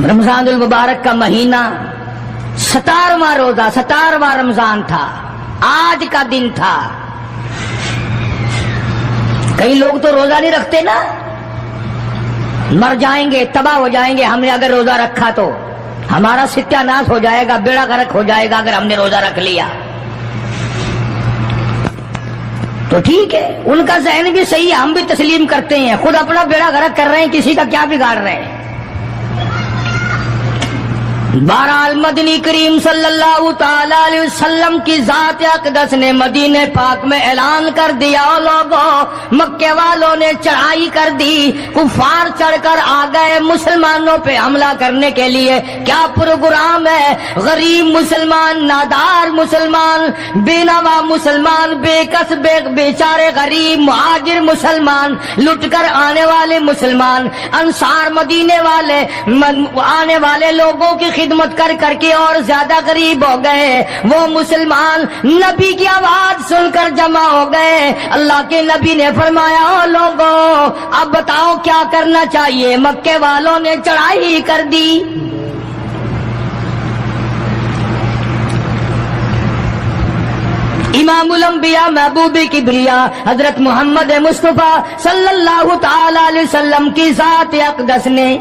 رمضان المبارک کا مہینہ 17واں روزہ 17واں رمضان تھا، آج کا دن تھا۔ کئی لوگ تو روزہ نہیں رکھتے نا، مر جائیں گے، تباہ ہو جائیں گے۔ ہم نے اگر روزہ رکھا تو ہمارا ستیہ ناش ہو جائے گا، بیڑا غرق ہو جائے گا اگر ہم نے روزہ رکھ لیا۔ تو ٹھیک ہے، ان کا ذہن بھی صحیح ہے، ہم بھی تسلیم کرتے ہیں، خود اپنا بیڑا غرق کر رہے ہیں، کسی کا کیا بگاڑ رہے ہیں۔ بہرحال مدنی کریم صلی اللہ تعالی علیہ وسلم کی ذات اقدس نے مدینہ پاک میں اعلان کر دیا، لوگوں مکے والوں نے چڑھائی کر دی، کفار چڑھ کر آ گئے مسلمانوں پہ حملہ کرنے کے لیے۔ کیا پروگرام ہے؟ غریب مسلمان، نادار مسلمان، بے نوا مسلمان، بے کس بے بیچارے غریب مہاجر مسلمان، لٹ کر آنے والے مسلمان، انصار مدینے والے آنے والے لوگوں کی خدمت کر کر کے اور زیادہ غریب ہو گئے۔ وہ مسلمان نبی کی آواز سن کر جمع ہو گئے۔ اللہ کے نبی نے فرمایا، او لوگوں اب بتاؤ کیا کرنا چاہیے؟ مکے والوں نے چڑھائی کر دی۔ امام الانبیاء محبوب کبریا حضرت محمد مصطفیٰ صلی اللہ تعالی علیہ وسلم کی ذات اقدس نے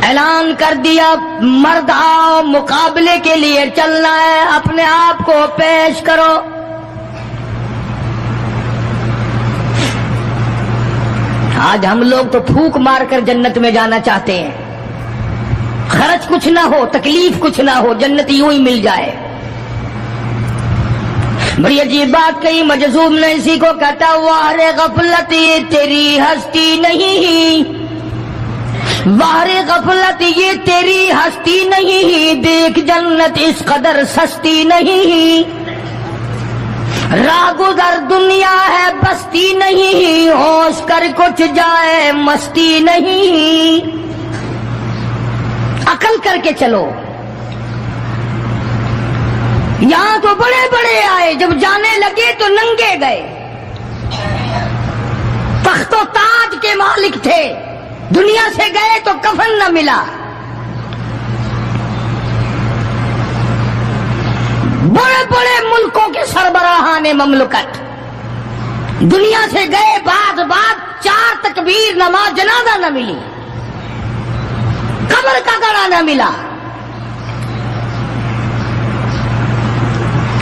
اعلان کر دیا، مرد آؤ، مقابلے کے لیے چلنا ہے، اپنے آپ کو پیش کرو۔ آج ہم لوگ تو پھونک مار کر جنت میں جانا چاہتے ہیں، خرچ کچھ نہ ہو، تکلیف کچھ نہ ہو، جنت یوں ہی مل جائے۔ بڑی عجیب بات کہی، مجذوب نے اسی کو کہتا، واہ غفلت یہ تیری ہستی نہیں، واہ غفلت یہ تیری ہستی نہیں، دیکھ جنت اس قدر سستی نہیں، راہ گزر دنیا ہے بستی نہیں، ہوش کر کچھ جائے مستی نہیں۔ عقل کر کے چلو، یہاں تو بڑے بڑے آئے، جب جانے لگے تو ننگے گئے، تخت و تاج کے مالک تھے، دنیا سے گئے تو کفن نہ ملا۔ بڑے بڑے ملکوں کے سربراہان مملکت دنیا سے گئے، بعد 4 تکبیر نماز جنازہ نہ ملی، قبر کا گڑا نہ ملا۔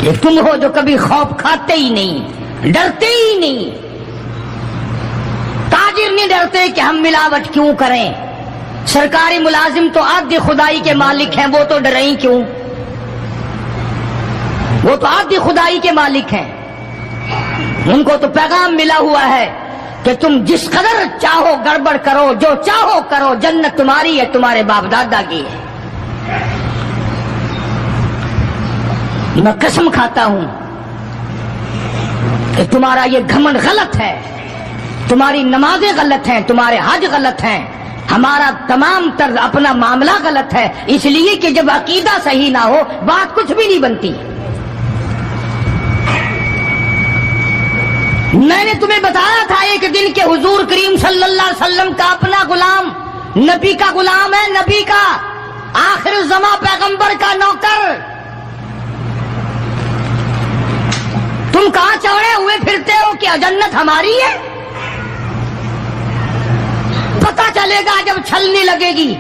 یہ تم ہو جو کبھی خوف کھاتے ہی نہیں، ڈرتے ہی نہیں۔ تاجر نہیں ڈرتے کہ ہم ملاوٹ کیوں کریں، سرکاری ملازم تو آدھی خدائی کے مالک ہیں، وہ تو ڈریں ہی کیوں، وہ تو آدھی خدائی کے مالک ہیں، ان کو تو پیغام ملا ہوا ہے کہ تم جس قدر چاہو گڑبڑ کرو، جو چاہو کرو، جنت تمہاری ہے، تمہارے باپ دادا کی ہے۔ میں قسم کھاتا ہوں کہ تمہارا یہ گھمنڈ غلط ہے، تمہاری نمازیں غلط ہیں، تمہارے حج غلط ہیں، ہمارا تمام طرز اپنا معاملہ غلط ہے، اس لیے کہ جب عقیدہ صحیح نہ ہو بات کچھ بھی نہیں بنتی۔ میں نے تمہیں بتایا تھا ایک دن کہ حضور کریم صلی اللہ علیہ وسلم کا اپنا غلام نبی کا غلام ہے، نبی کا آخر الزماں پیغمبر کا نوکر۔ تم کہاں چڑھے ہوئے پھرتے ہو کہ جنت ہماری ہے؟ پتہ چلے گا جب چھلنے لگے گی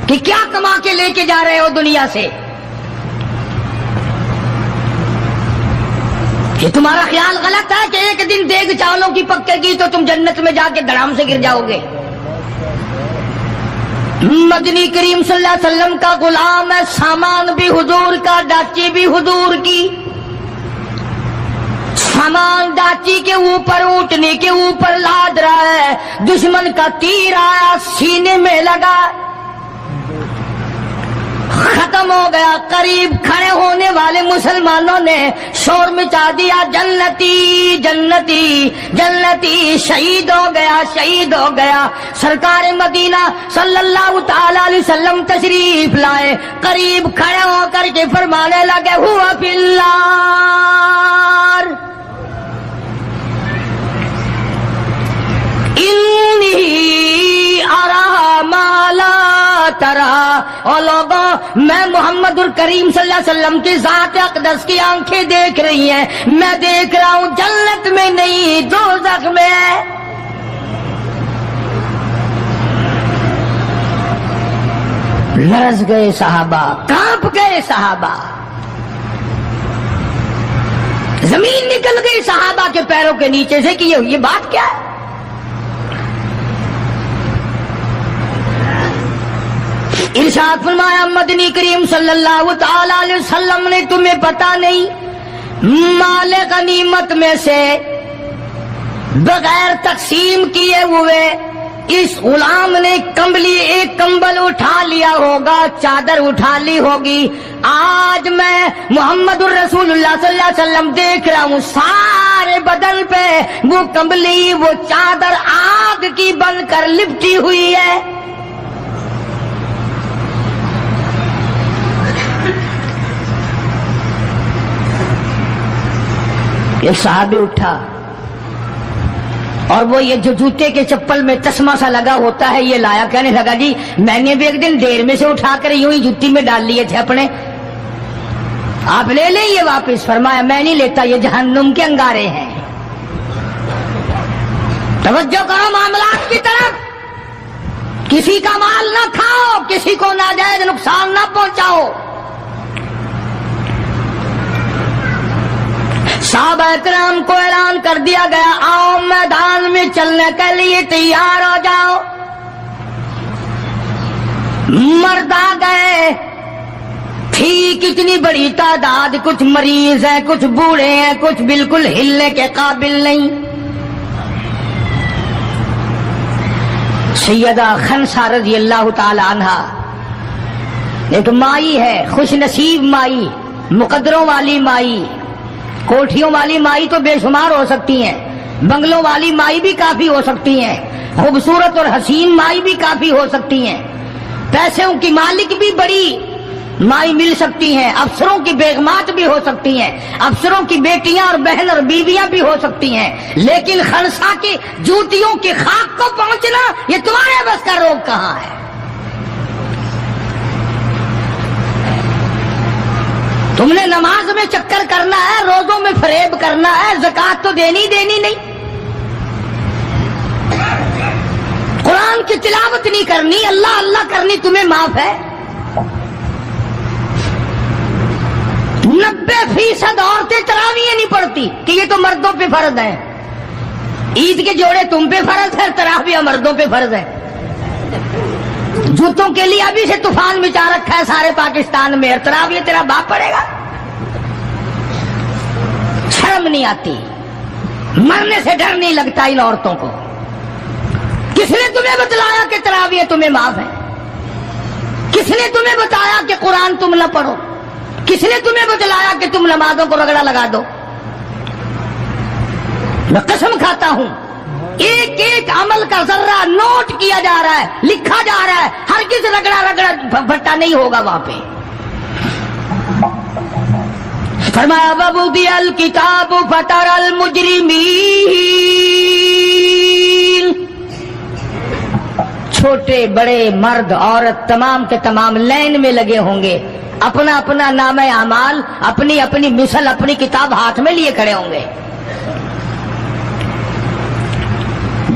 کہ کیا کما کے لے کے جا رہے ہو دنیا سے۔ کہ تمہارا خیال غلط ہے کہ ایک دن دیگ چاولوں کی پکے گی تو تم جنت میں جا کے دھڑام سے گر جاؤ گے۔ مدنی کریم صلی اللہ علیہ وسلم کا غلام ہے، سامان بھی حضور کا، ڈاچی بھی حضور کی۔ سامان ڈاچی کے اوپر، اونٹنے کے اوپر لاد رہا ہے، دشمن کا تیر آیا سینے میں لگا، ختم ہو گیا۔ قریب کھڑے ہونے والے مسلمانوں نے شور مچا دیا، جنتی جنتی جنتی، شہید ہو گیا شہید ہو گیا۔ سرکار مدینہ صلی اللہ تعالی علیہ وسلم تشریف لائے، قریب کھڑے ہو کر کے فرمانے لگے، ہوا فی النار انی اور لوگوں میں محمد الکریم صلی اللہ علیہ وسلم کی ذات اقدس کی آنکھیں دیکھ رہی ہیں، میں دیکھ رہا ہوں جنت میں نہیں دوزخ میں ہے۔ لرز گئے صحابہ، کانپ گئے صحابہ، زمین نکل گئی صحابہ کے پیروں کے نیچے سے کہ یہ بات کیا ہے؟ ارشاد فرمایا مدنی کریم صلی اللہ تعالی علیہ وسلم نے تمہیں پتا نہیں مال غنیمت میں سے بغیر تقسیم کیے ہوئے اس غلام نے ایک کمبل اٹھا لیا ہوگا، چادر اٹھا لی ہوگی۔ آج میں محمد الرسول اللہ صلی اللہ علیہ وسلم دیکھ رہا ہوں سارے بدن پہ وہ کمبلی، وہ چادر آگ کی بن کر لپٹی ہوئی ہے۔ ایک صحابی اٹھا اور وہ یہ جو جوتے کے چپل میں چشمہ سا لگا ہوتا ہے یہ لایا، کہنے لگا جی میں نے بھی ایک دن دیر میں سے اٹھا کر یوں ہی جوتی میں ڈال لیے تھے اپنے، آپ لے لیں یہ واپس۔ فرمایا میں نہیں لیتا، یہ جہنم کے انگارے ہیں۔ توجہ کرو معاملات کی طرف، کسی کا مال نہ کھاؤ، کسی کو ناجائز نقصان نہ پہنچاؤ۔ صحابہ کرام کو اعلان کر دیا گیا آؤ میدان میں چلنے کے لیے تیار ہو جاؤ۔ مرد آ گئے، تھی کتنی بڑی تعداد، کچھ مریض ہیں، کچھ بوڑھے ہیں، کچھ بالکل ہلنے کے قابل نہیں۔ سیدہ خنسا رضی اللہ تعالی عنہا ایک مائی ہے، خوش نصیب مائی، مقدروں والی مائی، کوٹھیوں والی مائی تو بے شمار ہو سکتی ہیں، بنگلوں والی مائی بھی کافی ہو سکتی ہیں، خوبصورت اور حسین مائی بھی کافی ہو سکتی ہیں، پیسوں کی مالک بھی بڑی مائی مل سکتی ہیں، افسروں کی بیگمات بھی ہو سکتی ہیں، افسروں کی بیٹیاں اور بہن اور بیویاں بھی ہو سکتی ہیں، لیکن خنسا کی جوتیوں کی خاک کو پہنچنا یہ تمہارے بس کا روگ کہاں ہے؟ تم نے نماز میں چکر کرنا ہے، روزوں میں فریب کرنا ہے، زکات تو دینی نہیں، قرآن کی تلاوت نہیں کرنی، اللہ اللہ کرنی تمہیں معاف ہے۔ 90% عورتیں تراویح نہیں پڑھتی کہ یہ تو مردوں پہ فرض ہے۔ عید کے جوڑے تم پہ فرض ہے، تراویح مردوں پہ فرض ہے۔ جوتوں کے لیے ابھی سے طوفان مچا رکھا ہے سارے پاکستان میں، تراویح تیرا باپ پڑے گا؟ شرم نہیں آتی، مرنے سے ڈر نہیں لگتا ان عورتوں کو۔ کس نے تمہیں بتلایا کہ تراویح تمہیں معاف ہے؟ کس نے تمہیں بتایا کہ قرآن تم نہ پڑھو؟ کس نے تمہیں بتلایا کہ تم نمازوں کو رگڑا لگا دو؟ میں قسم کھاتا ہوں ایک ایک عمل کا ذرہ نوٹ کیا جا رہا ہے، لکھا جا رہا ہے، ہرگز رگڑا بھٹا نہیں ہوگا وہاں پہ۔ فرمایا وَوُضِعَ الْكِتَابُ فَتَرَى الْمُجْرِمِينَ، چھوٹے بڑے مرد عورت تمام کے تمام لائن میں لگے ہوں گے، اپنا اپنا نامہ اعمال، اپنی اپنی مثل، اپنی کتاب ہاتھ میں لیے کھڑے ہوں گے۔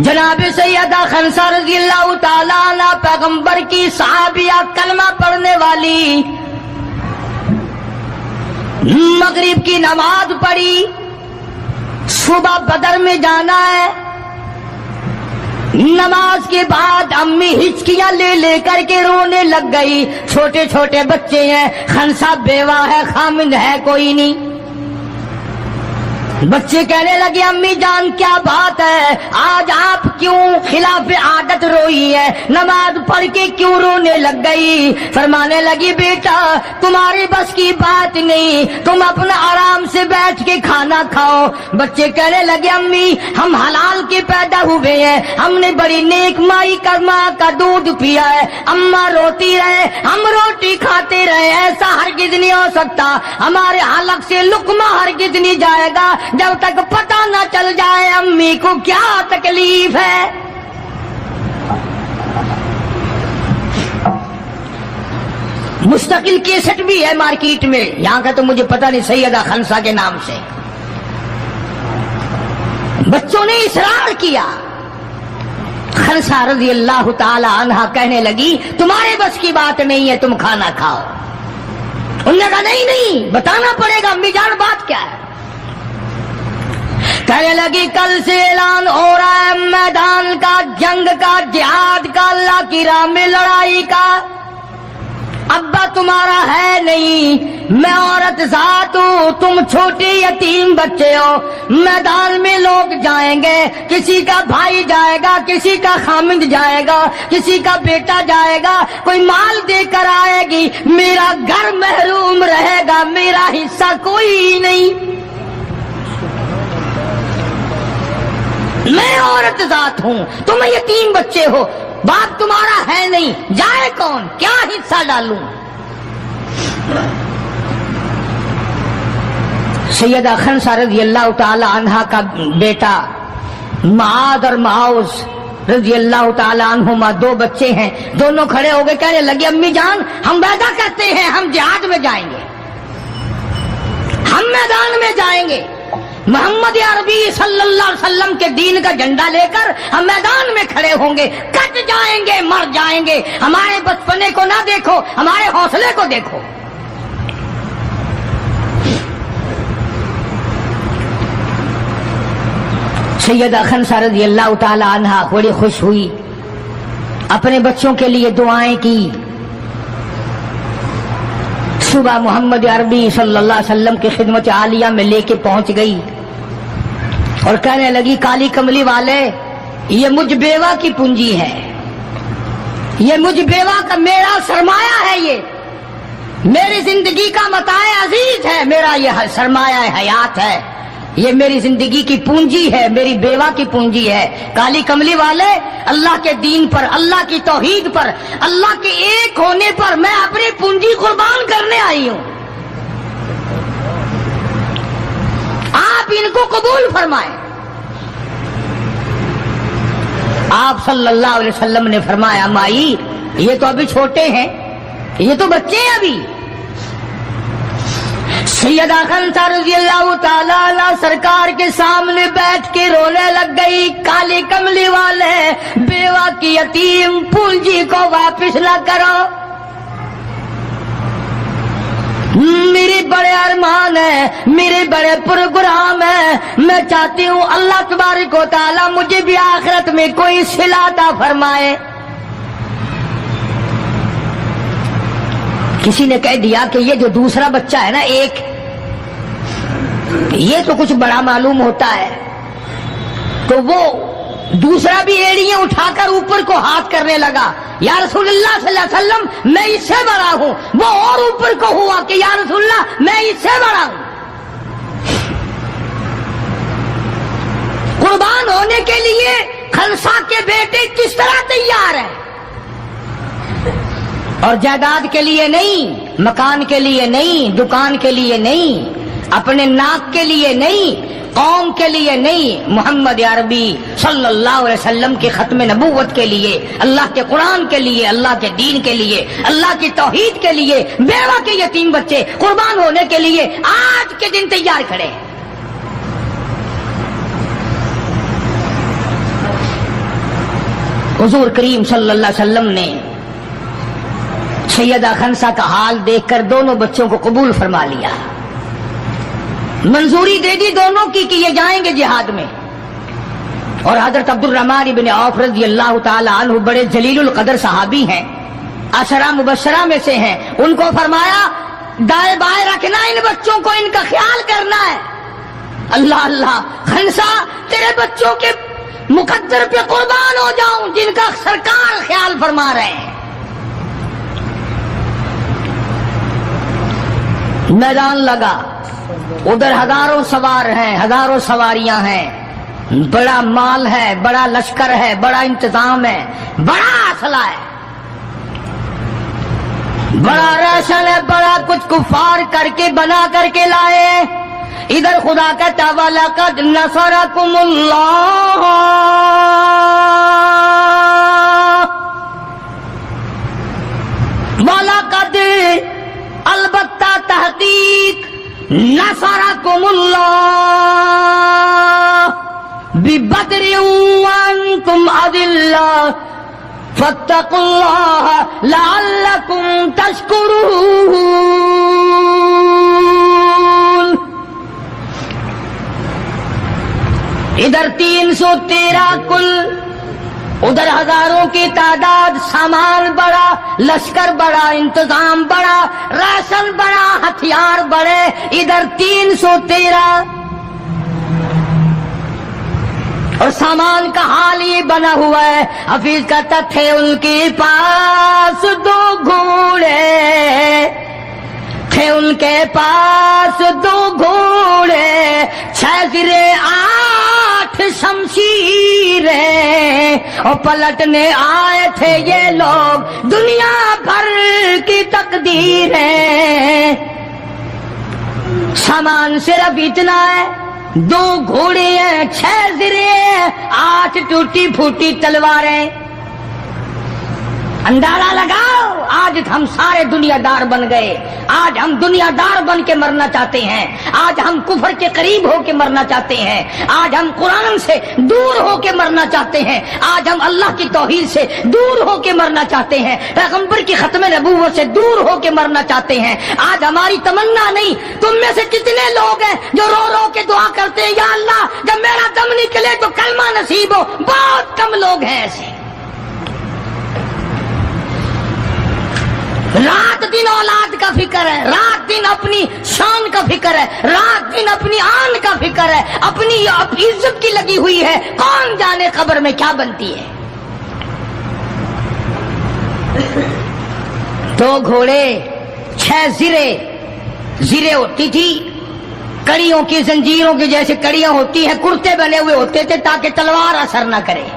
جناب سیدہ خنسا رضی اللہ تعالیٰ عنہ پیغمبر کی صحابیہ، کلمہ پڑھنے والی، مغرب کی نماز پڑھی، صبح بدر میں جانا ہے، نماز کے بعد امی ہچکیاں لے لے کر کے رونے لگ گئی، چھوٹے چھوٹے بچے ہیں، خنسا بیوہ ہے، خامند ہے کوئی نہیں۔ بچے کہنے لگے امی جان کیا بات ہے، آج آپ کیوں خلاف عادت روئی ہے، نماز پڑھ کے کیوں رونے لگ گئی؟ فرمانے لگی بیٹا تمہاری بس کی بات نہیں، تم اپنا آرام سے بیٹھ کے کھانا کھاؤ۔ بچے کہنے لگے امی ہم حلال کے پیدا ہوئے ہیں، ہم نے بڑی نیک مائی کا ماں کا دودھ پیا ہے، اماں روتی رہے ہم روٹی کھاتے رہے، ایسا ہرگز نہیں ہو سکتا، ہمارے حلق سے لقمہ ہرگز نہیں جائے گا جب تک پتہ نہ چل جائے امی کو کیا تکلیف ہے۔ مستقل کیسٹ بھی ہے مارکیٹ میں، یہاں کا تو مجھے پتہ نہیں، سیدہ خنسا کے نام سے بچوں نے اصرار کیا۔ خنسا رضی اللہ تعالی عنہا کہنے لگی تمہارے بس کی بات نہیں ہے، تم کھانا کھاؤ۔ انہوں نے کہا نہیں نہیں بتانا پڑے گا امی جان بات کیا ہے۔ کہنے لگی کل سے اعلان ہو رہا ہے میدان کا، جنگ کا، جہاد کا، اللہ کی راہ میں لڑائی کا۔ ابا تمہارا ہے نہیں، میں عورت ذات ہوں، تم چھوٹے یتیم بچے ہو، میدان میں لوگ جائیں گے، کسی کا بھائی جائے گا، کسی کا خامند جائے گا، کسی کا بیٹا جائے گا، کوئی مال دے کر آئے گی، میرا گھر محروم رہے گا، میرا حصہ کوئی نہیں۔ میں عورت ذات ہوں، تم یتیم بچے ہو، باپ تمہارا ہے نہیں، جائے کون، کیا حصہ ڈالوں؟ سیدہ خنسا رضی اللہ تعالی عنہا کا بیٹا معاذ اور معاوذ رضی اللہ تعالی عنہما دو بچے ہیں، دونوں کھڑے ہو گئے، کہنے لگے امی جان ہم وعدہ کرتے ہیں ہم جہاد میں جائیں گے، ہم میدان میں جائیں گے، محمد عربی صلی اللہ علیہ وسلم کے دین کا جھنڈا لے کر ہم میدان میں کھڑے ہوں گے، کٹ جائیں گے، مر جائیں گے، ہمارے بچپنے کو نہ دیکھو، ہمارے حوصلے کو دیکھو۔ سیدہ خنسا رضی اللہ تعالی عنہا بڑی خوش ہوئی، اپنے بچوں کے لیے دعائیں کی۔ صبح محمد عربی صلی اللہ علیہ وسلم کی خدمت عالیہ میں لے کے پہنچ گئی اور کہنے لگی کالی کملی والے یہ مجھ بیوہ کی پونجی ہے، یہ مجھ بیوہ کا میرا سرمایہ ہے، یہ میری زندگی کا متاع عزیز ہے، میرا یہ سرمایہ حیات ہے، یہ میری زندگی کی پونجی ہے، میری بیوہ کی پونجی ہے۔ کالی کملی والے اللہ کے دین پر، اللہ کی توحید پر، اللہ کے ایک ہونے پر میں اپنی پونجی قربان کرنے آئی ہوں، آپ ان کو قبول فرمائیں۔ آپ صلی اللہ علیہ وسلم نے فرمایا مائی یہ تو ابھی چھوٹے ہیں، یہ تو بچے ہیں ابھی۔ سیدہ خنسا رضی اللہ تعالی عنہ سرکار کے سامنے بیٹھ کے رونے لگ گئی، کالی کملی والے بیوہ کی یتیم پونجی کو واپس نہ کرو، میرے بڑے ارمان ہیں، میرے بڑے پروگرام ہیں، میں چاہتی ہوں اللہ تبارک و تعالی مجھے بھی آخرت میں کوئی صلہ عطا فرمائے۔ کسی نے کہہ دیا کہ یہ جو دوسرا بچہ ہے نا ایک، یہ تو کچھ بڑا معلوم ہوتا ہے، تو وہ دوسرا بھی ایڑیاں اٹھا کر اوپر کو ہاتھ کرنے لگا، یا رسول اللہ صلی اللہ علیہ وسلم میں اس سے بڑا ہوں، وہ اور اوپر کو ہوا کہ یا رسول اللہ میں اس سے بڑا ہوں۔ قربان ہونے کے لیے خنسا کے بیٹے کس طرح تیار ہیں، اور جائیداد کے لیے نہیں، مکان کے لیے نہیں، دکان کے لیے نہیں، اپنے ناک کے لیے نہیں، قوم کے لیے نہیں، محمد عربی صلی اللہ علیہ وسلم کے ختم نبوت کے لیے، اللہ کے قرآن کے لیے، اللہ کے دین کے لیے، اللہ کی توحید کے لیے، بیوہ کے یتیم بچے قربان ہونے کے لیے آج کے دن تیار کھڑے ہیں۔ حضور کریم صلی اللہ علیہ وسلم نے سیدہ خنسا کا حال دیکھ کر دونوں بچوں کو قبول فرما لیا، منظوری دے دی دونوں کی کہ یہ جائیں گے جہاد میں۔ اور حضرت عبد الرحمن بن عوف رضی اللہ تعالی عنہ بڑے جلیل القدر صحابی ہیں، عشرہ مبشرہ میں سے ہیں، ان کو فرمایا دائیں بائیں رکھنا ان بچوں کو، ان کا خیال کرنا ہے۔ اللہ اللہ خنسا تیرے بچوں کے مقدر پہ قربان ہو جاؤں جن کا سرکار خیال فرما رہے ہیں۔ میدان لگا، ادھر ہزاروں سوار ہیں، ہزاروں سواریاں ہیں، بڑا مال ہے، بڑا لشکر ہے، بڑا انتظام ہے، بڑا اسلحہ ہے، بڑا راشن ہے، بڑا کچھ کفار کر کے بنا کر کے لائے۔ ادھر خدا کہتا وَلَقَدْ نَصَرَكُمُ اللَّهُ وَلَقَدْ البتہ تحقیق نصرکم اللہ ببدر وانتم اذلہ فاتقوا اللہ لعلکم تشکرون۔ ادھر 313 کل، ادھر ہزاروں کی تعداد، سامان بڑا، لشکر بڑا، انتظام بڑا، راشن بڑا، ہتھیار بڑے، ادھر 313 اور سامان کا حال یہ بنا ہوا ہے۔ حفیظ کہتا تھے ان کے پاس 2 گھوڑے، تھے ان کے پاس 2 گھوڑے، 6 زرے 8 شمشیریں، اور پلٹنے آئے تھے یہ لوگ دنیا بھر کی تقدیریں۔ سامان صرف اتنا ہے، 2 گھوڑے ہیں، 6 زرے ہیں، 8 ٹوٹی پھوٹی تلواریں۔ اندازہ لگاؤ، آج ہم سارے دنیا دار بن گئے، آج ہم دنیا دار بن کے مرنا چاہتے ہیں، آج ہم کفر کے قریب ہو کے مرنا چاہتے ہیں، آج ہم قرآن سے دور ہو کے مرنا چاہتے ہیں، آج ہم اللہ کی توحید سے دور ہو کے مرنا چاہتے ہیں، پیغمبر کی ختم نبوت سے دور ہو کے مرنا چاہتے ہیں۔ آج ہماری تمنا نہیں، تم میں سے کتنے لوگ ہیں جو رو رو کے دعا کرتے ہیں یا اللہ جب میرا دم نکلے تو کلمہ نصیب ہو؟ بہت کم لوگ ہیں ایسے۔ رات دن اولاد کا فکر ہے، رات دن اپنی شان کا فکر ہے، رات دن اپنی آن کا فکر ہے، اپنی عزت کی لگی ہوئی ہے، کون جانے قبر میں کیا بنتی ہے۔ 2 گھوڑے، 6 زرے، زرے ہوتی تھی کڑیوں کی، زنجیروں کی جیسے کڑیاں ہوتی ہیں، کرتے بنے ہوئے ہوتے تھے تاکہ تلوار اثر نہ کرے۔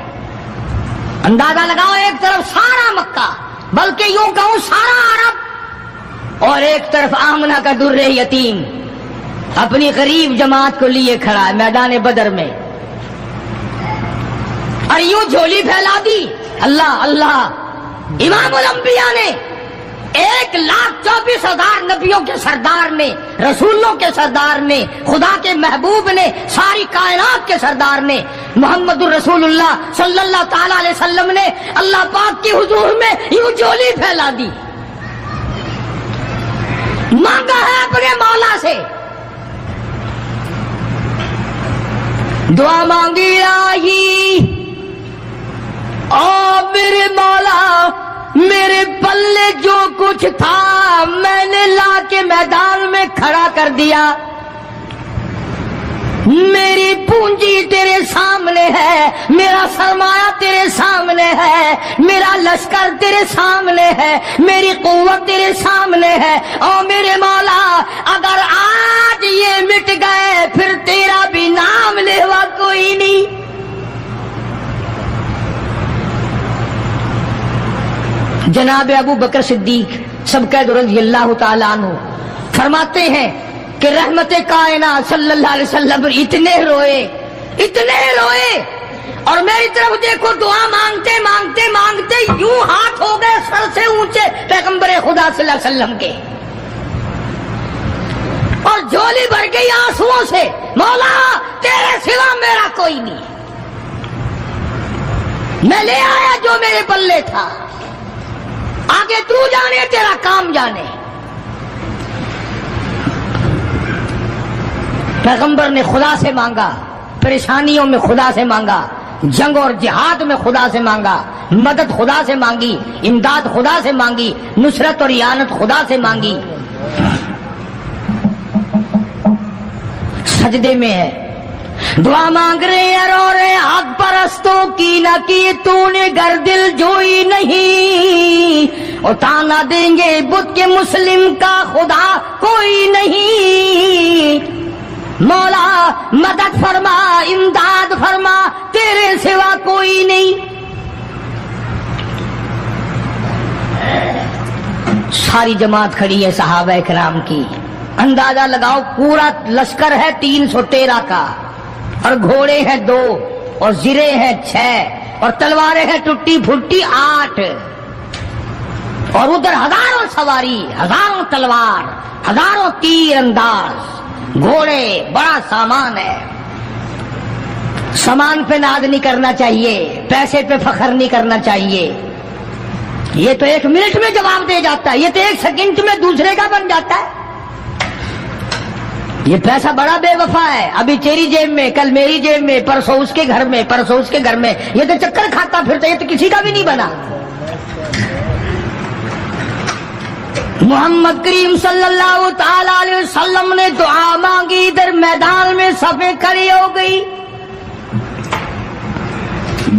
اندازہ لگاؤ، ایک طرف سارا مکہ، بلکہ یوں کہوں سارا عرب، اور ایک طرف آمنہ کا در یتیم اپنی غریب جماعت کو لیے کھڑا ہے میدان بدر میں، اور یوں جھولی پھیلا دی۔ اللہ اللہ، امام الانبیاء نے 1,24,000 نبیوں کے سردار نے، رسولوں کے سردار نے، خدا کے محبوب نے، ساری کائنات کے سردار نے، محمد الرسول اللہ صلی اللہ تعالی علیہ وسلم نے اللہ پاک کی حضور میں یوں جھولی پھیلا دی، مانگا ہے اپنے مولا سے، دعا مانگی آئی، او میرے مولا میرے پلے جو کچھ تھا میں نے لا کے میدان میں کھڑا کر دیا، میری پونجی تیرے سامنے ہے، میرا سرمایہ تیرے سامنے ہے، میرا لشکر تیرے سامنے ہے، میری قوت تیرے سامنے ہے، او میرے مولا اگر آج یہ مٹ گئے پھر تیرا بھی نام لیوا کوئی نہیں۔ جناب ابو بکر صدیق سبقید رضی اللہ تعالیٰ عنہ فرماتے ہیں کہ رحمت کائنات صلی اللہ علیہ وسلم اتنے روئے اور میری طرف دیکھو، دعا مانگتے مانگتے مانگتے یوں ہاتھ ہو گئے سر سے اونچے پیغمبر خدا صلی اللہ علیہ وسلم کے، اور جھولی بھر گئی آنسوؤں سے، مولا تیرے سوا میرا کوئی نہیں، میں لے آیا جو میرے پلے تھا، آگے تو جانے تیرا کام جانے۔ پیغمبر نے خدا سے مانگا، پریشانیوں میں خدا سے مانگا، جنگ اور جہاد میں خدا سے مانگا، مدد خدا سے مانگی، امداد خدا سے مانگی، نصرت اور اعانت خدا سے مانگی۔ سجدے میں ہے، دعا مانگ رہے ہیں، رو رہے، حق پرستوں کی نہ کی تو نے گر دل جوئی نہیں، اور تانا دیں گے بت کے مسلم کا خدا کوئی نہیں، مولا مدد فرما امداد فرما تیرے سوا کوئی نہیں۔ ساری جماعت کھڑی ہے صحابہ کرام کی، اندازہ لگاؤ پورا لشکر ہے 313 کا، اور گھوڑے ہیں 2 اور زرے ہیں 6 اور تلواریں ہیں ٹوٹی پھوٹی 8۔ اور ادھر ہزاروں سواری، ہزاروں تلوار، ہزاروں تیر انداز گھوڑے، بڑا سامان ہے۔ سامان پہ ناز نہیں کرنا چاہیے، پیسے پہ فخر نہیں کرنا چاہیے۔ یہ تو 1 منٹ میں جواب دے جاتا ہے، یہ تو 1 سیکنڈ میں دوسرے کا بن جاتا ہے۔ یہ پیسہ بڑا بے وفا ہے، ابھی تیری جیب میں، کل میری جیب میں، پرسوں اس کے گھر میں، پرسوں اس کے گھر میں، یہ تو چکر کھاتا پھرتا، یہ تو کسی کا بھی نہیں بنا۔ محمد کریم صلی اللہ تعالی علیہ وسلم نے دعا مانگی، ادھر میدان میں صفیں کھڑی ہو گئی۔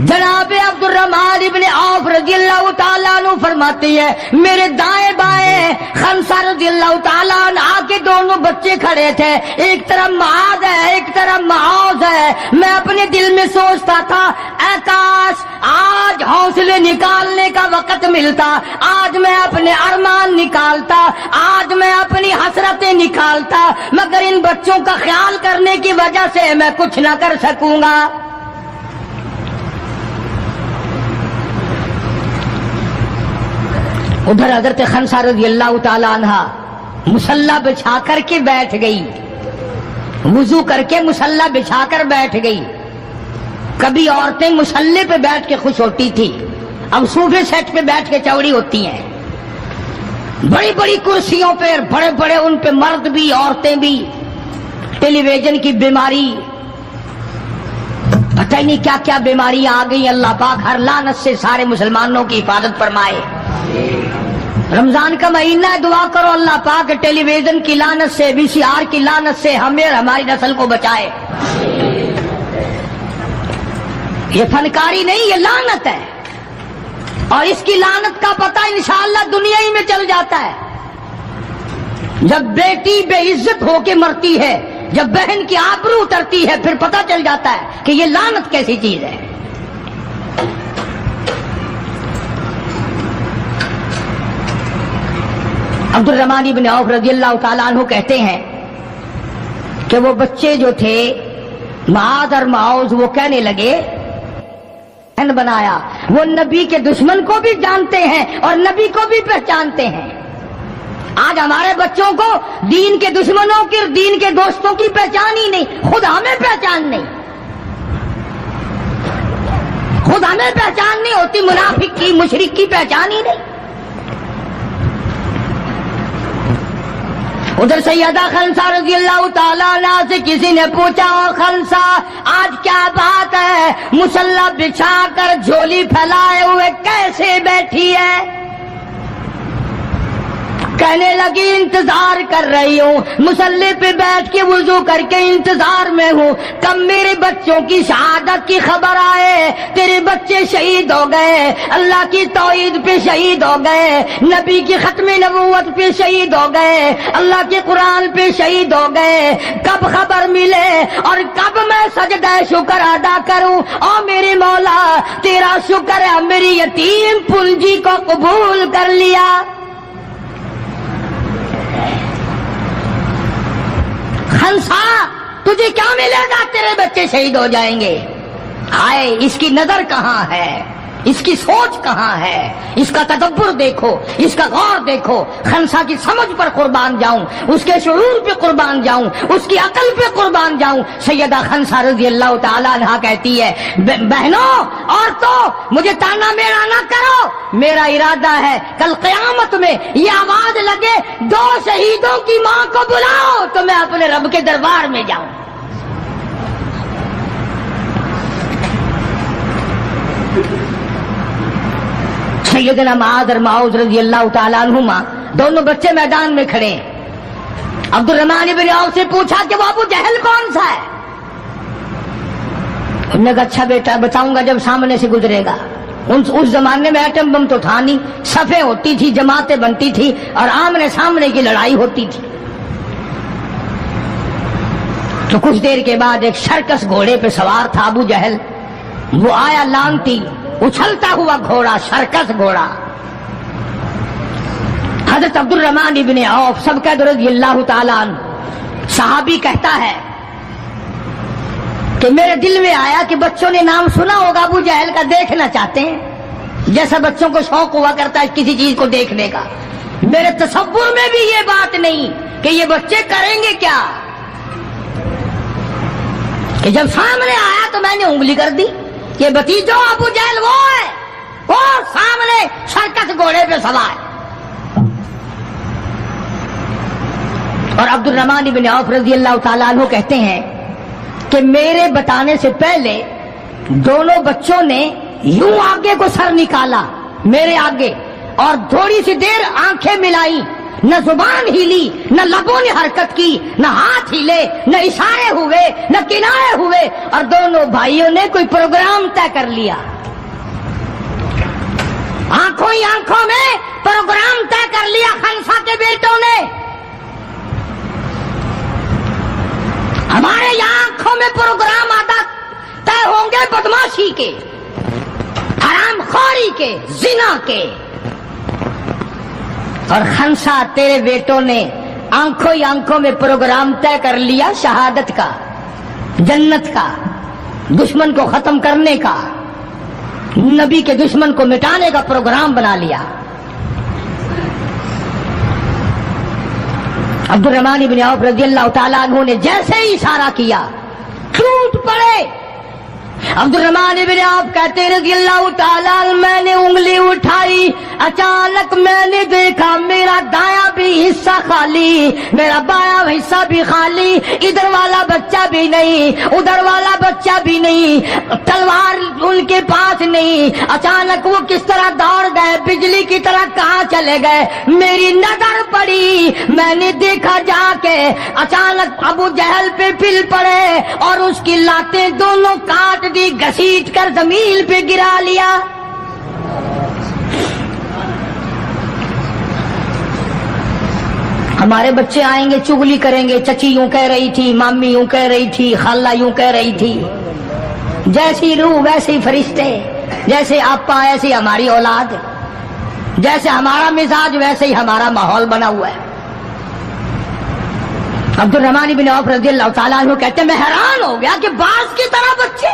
جناب عبد الرحمن ابن عوف رضی اللہ تعالیٰ عنہ فرماتے ہیں میرے دائیں بائیں خنسا رضی اللہ تعالیٰ عنہ کے دونوں بچے کھڑے تھے، ایک طرف معاذ ہے ایک طرف معوذ ہے۔ میں اپنے دل میں سوچتا تھا اے کاش آج حوصلے نکالنے کا وقت ملتا، آج میں اپنے ارمان نکالتا، آج میں اپنی حسرتیں نکالتا، مگر ان بچوں کا خیال کرنے کی وجہ سے میں کچھ نہ کر سکوں گا۔ ادھر حضرت خنسا رضی اللہ تعالی عنہا مصلی بچھا کر کے بیٹھ گئی، وضو کر کے مصلی بچھا کر بیٹھ گئی۔ کبھی عورتیں مصلی پہ بیٹھ کے خوش ہوتی تھی، اب صوفے سیٹ پہ بیٹھ کے چوڑی ہوتی ہیں۔ بڑی بڑی کرسیوں پہ بڑے بڑے ان پہ مرد بھی عورتیں بھی، ٹیلی ویژن کی بیماری، پتہ ہی نہیں کیا کیا بیماریاں آ گئی۔ اللہ پاک ہر لعنت سے سارے مسلمانوں کی حفاظت فرمائے۔ رمضان کا مہینہ ہے، دعا کرو اللہ پاک ٹیلی ویژن کی لعنت سے، وی سی آر کی لعنت سے ہمیں اور ہماری نسل کو بچائے۔ یہ فنکاری نہیں، یہ لعنت ہے، اور اس کی لعنت کا پتہ انشاءاللہ دنیا ہی میں چل جاتا ہے۔ جب بیٹی بے عزت ہو کے مرتی ہے، جب بہن کی آبرو اترتی ہے، پھر پتہ چل جاتا ہے کہ یہ لعنت کیسی چیز ہے۔ عبد الرحمن ابن عوف رضی اللہ تعالیٰ عنہ کہتے ہیں کہ وہ بچے جو تھے معاذ اور معوذ، وہ کہنے لگے بنایا، وہ نبی کے دشمن کو بھی جانتے ہیں اور نبی کو بھی پہچانتے ہیں۔ آج ہمارے بچوں کو دین کے دشمنوں کی اور دین کے دوستوں کی پہچان ہی نہیں، خود ہمیں پہچان نہیں، خود ہمیں پہچان نہیں ہوتی، منافق کی مشرک کی پہچان ہی نہیں۔ ادھر سیدہ خنسا رضی اللہ تعالیٰ عنہ سے کسی نے پوچھا خنسا آج کیا بات ہے، مصلی بچھا کر جھولی پھیلائے ہوئے کیسے بیٹھی ہے؟ کہنے لگی انتظار کر رہی ہوں، مصلی پہ بیٹھ کے وضو کر کے انتظار میں ہوں، کب میرے بچوں کی شہادت کی خبر آئے، تیرے بچے شہید ہو گئے، اللہ کی توحید پہ شہید ہو گئے، نبی کی ختم نبوت پہ شہید ہو گئے، اللہ کے قرآن پہ شہید ہو گئے، کب خبر ملے اور کب میں سجدہ شکر ادا کروں۔ او میرے مولا تیرا شکر ہے میری یتیم پنجی کو قبول کر لیا۔ خنسا تجھے کیا ملے گا، تیرے بچے شہید ہو جائیں گے۔ ہائے اس کی نظر کہاں ہے، اس کی سوچ کہاں ہے، اس کا تدبر دیکھو، اس کا غور دیکھو۔ خنسا کی سمجھ پر قربان جاؤں، اس کے شعور پہ قربان جاؤں، اس کی عقل پہ قربان جاؤں۔ سیدہ خنسا رضی اللہ تعالیٰ عنہا کہتی ہے بہنوں عورتوں مجھے تانا میرا نہ کرو، میرا ارادہ ہے کل قیامت میں یہ آواز لگے 2 شہیدوں کی ماں کو بلاؤ تو میں اپنے رب کے دربار میں جاؤں۔ سیدنا معاذ اور معوذ رضی اللہ تعالیٰ عنہما دونوں بچے میدان میں کھڑے ہیں۔ عبد الرحمن ابن عوف سے پوچھا کہ وہ ابو جہل کون سا ہے؟ انہوں نے کہا اچھا بیٹا بتاؤں گا جب سامنے سے گزرے گا۔ اس زمانے میں ایٹم بم تو تھا نہیں، صفیں ہوتی تھی، جماعتیں بنتی تھی اور آمنے سامنے کی لڑائی ہوتی تھی۔ تو کچھ دیر کے بعد ایک سرکس گھوڑے پہ سوار تھا ابو جہل، وہ آیا لانتی اچھلتا ہوا گھوڑا، سرکس گھوڑا۔ حضرت عبد الرحمن ابن عوف سب قید رضی اللہ تعالیٰ عنہ صحابی کہتا ہے کہ میرے دل میں آیا کہ بچوں نے نام سنا ہوگا ابو جہل کا، دیکھنا چاہتے ہیں۔ جیسا بچوں کو شوق ہوا کرتا ہے کسی چیز کو دیکھنے کا. میرے تصور میں بھی یہ بات نہیں کہ یہ بچے کریں گے کیا، کہ جب سامنے آیا تو میں نے انگلی کر دی کہ بھتیجو ابو جہل وہ ہے، وہ سامنے سرکس گھوڑے پہ سوار. اور عبد الرحمن بن عوف رضی اللہ تعالیٰ عنہ کہتے ہیں کہ میرے بتانے سے پہلے دونوں بچوں نے یوں آگے کو سر نکالا میرے آگے، اور تھوڑی سی دیر آنکھیں ملائی، نہ زبان ہلی، نہ لبوں نے حرکت کی، نہ ہاتھ ہلے، نہ اشارے ہوئے، نہ کنارے ہوئے، اور دونوں بھائیوں نے کوئی پروگرام طے کر لیا. آنکھوں ہی آنکھوں میں پروگرام طے کر لیا خنسا کے بیٹوں نے. ہمارے یہاں آنکھوں میں پروگرام آتا طے ہوں گے بدماشی کے، حرام خوری کے، زنا کے. اور خنسا تیرے بیٹوں نے آنکھوں ہی آنکھوں میں پروگرام طے کر لیا شہادت کا، جنت کا، دشمن کو ختم کرنے کا، نبی کے دشمن کو مٹانے کا پروگرام بنا لیا. عبد الرحمن بن عوف رضی اللہ تعالیٰ عنہ نے جیسے ہی اشارہ کیا ٹوٹ پڑے. عبد الرحمن بن عوف کہتے رضی اللہ تعالیٰ عنہ میں نے انگلی اٹھائی، اچانک میں نے دیکھا میرا دایاں بھی حصہ خالی، میرا بایاں حصہ بھی خالی، ادھر والا بچہ بھی نہیں، ادھر والا بچہ بھی نہیں، تلوار ان کے پاس نہیں. اچانک وہ کس طرح دوڑ گئے، بجلی کی طرح کہاں چلے گئے. میری نظر پڑی، میں نے دیکھا جا کے اچانک ابو جہل پہ پل پڑے اور اس کی لاتیں دونوں کاٹ دی، گھسیٹ کر زمین پہ گرا لیا. ہمارے بچے آئیں گے چگلی کریں گے، چچی یوں کہہ رہی تھی، مامی یوں کہہ رہی تھی، خالہ یوں کہہ رہی تھی. جیسی روح ویسے ہی فرشتے، جیسے آپا ایسی ہماری اولاد، جیسے ہمارا مزاج ویسے ہی ہمارا ماحول بنا ہوا ہے. عبد الرحمن بن عوف رضی اللہ تعالیٰ عنہ کہتے ہیں میں حیران ہو گیا کہ باز کی طرح بچے.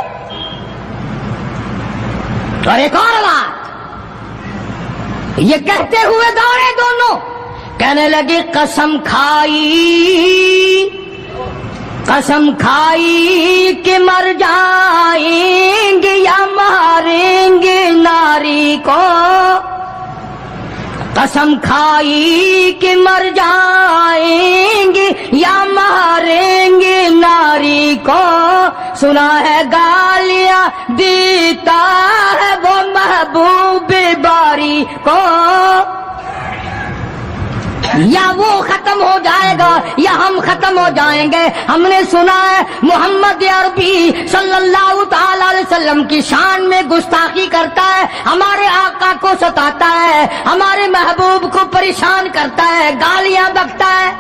اور ایک اور بات، یہ کہتے ہوئے دوڑے دونوں، کہنے لگے قسم کھائی کہ مر جائیں گے یا ماریں گے ناری کو. قسم کھائی کہ مر جائیں گے یا ماریں گے ناری کو. سنا ہے گالیاں دیتا ہے وہ محبوب باری کو. یا وہ ختم ہو جائے گا یا ہم ختم ہو جائیں گے. ہم نے سنا ہے محمد عربی صلی اللہ تعالی علیہ وسلم کی شان میں گستاخی کرتا ہے، ہمارے آقا کو ستاتا ہے، ہمارے محبوب کو پریشان کرتا ہے، گالیاں بکتا ہے.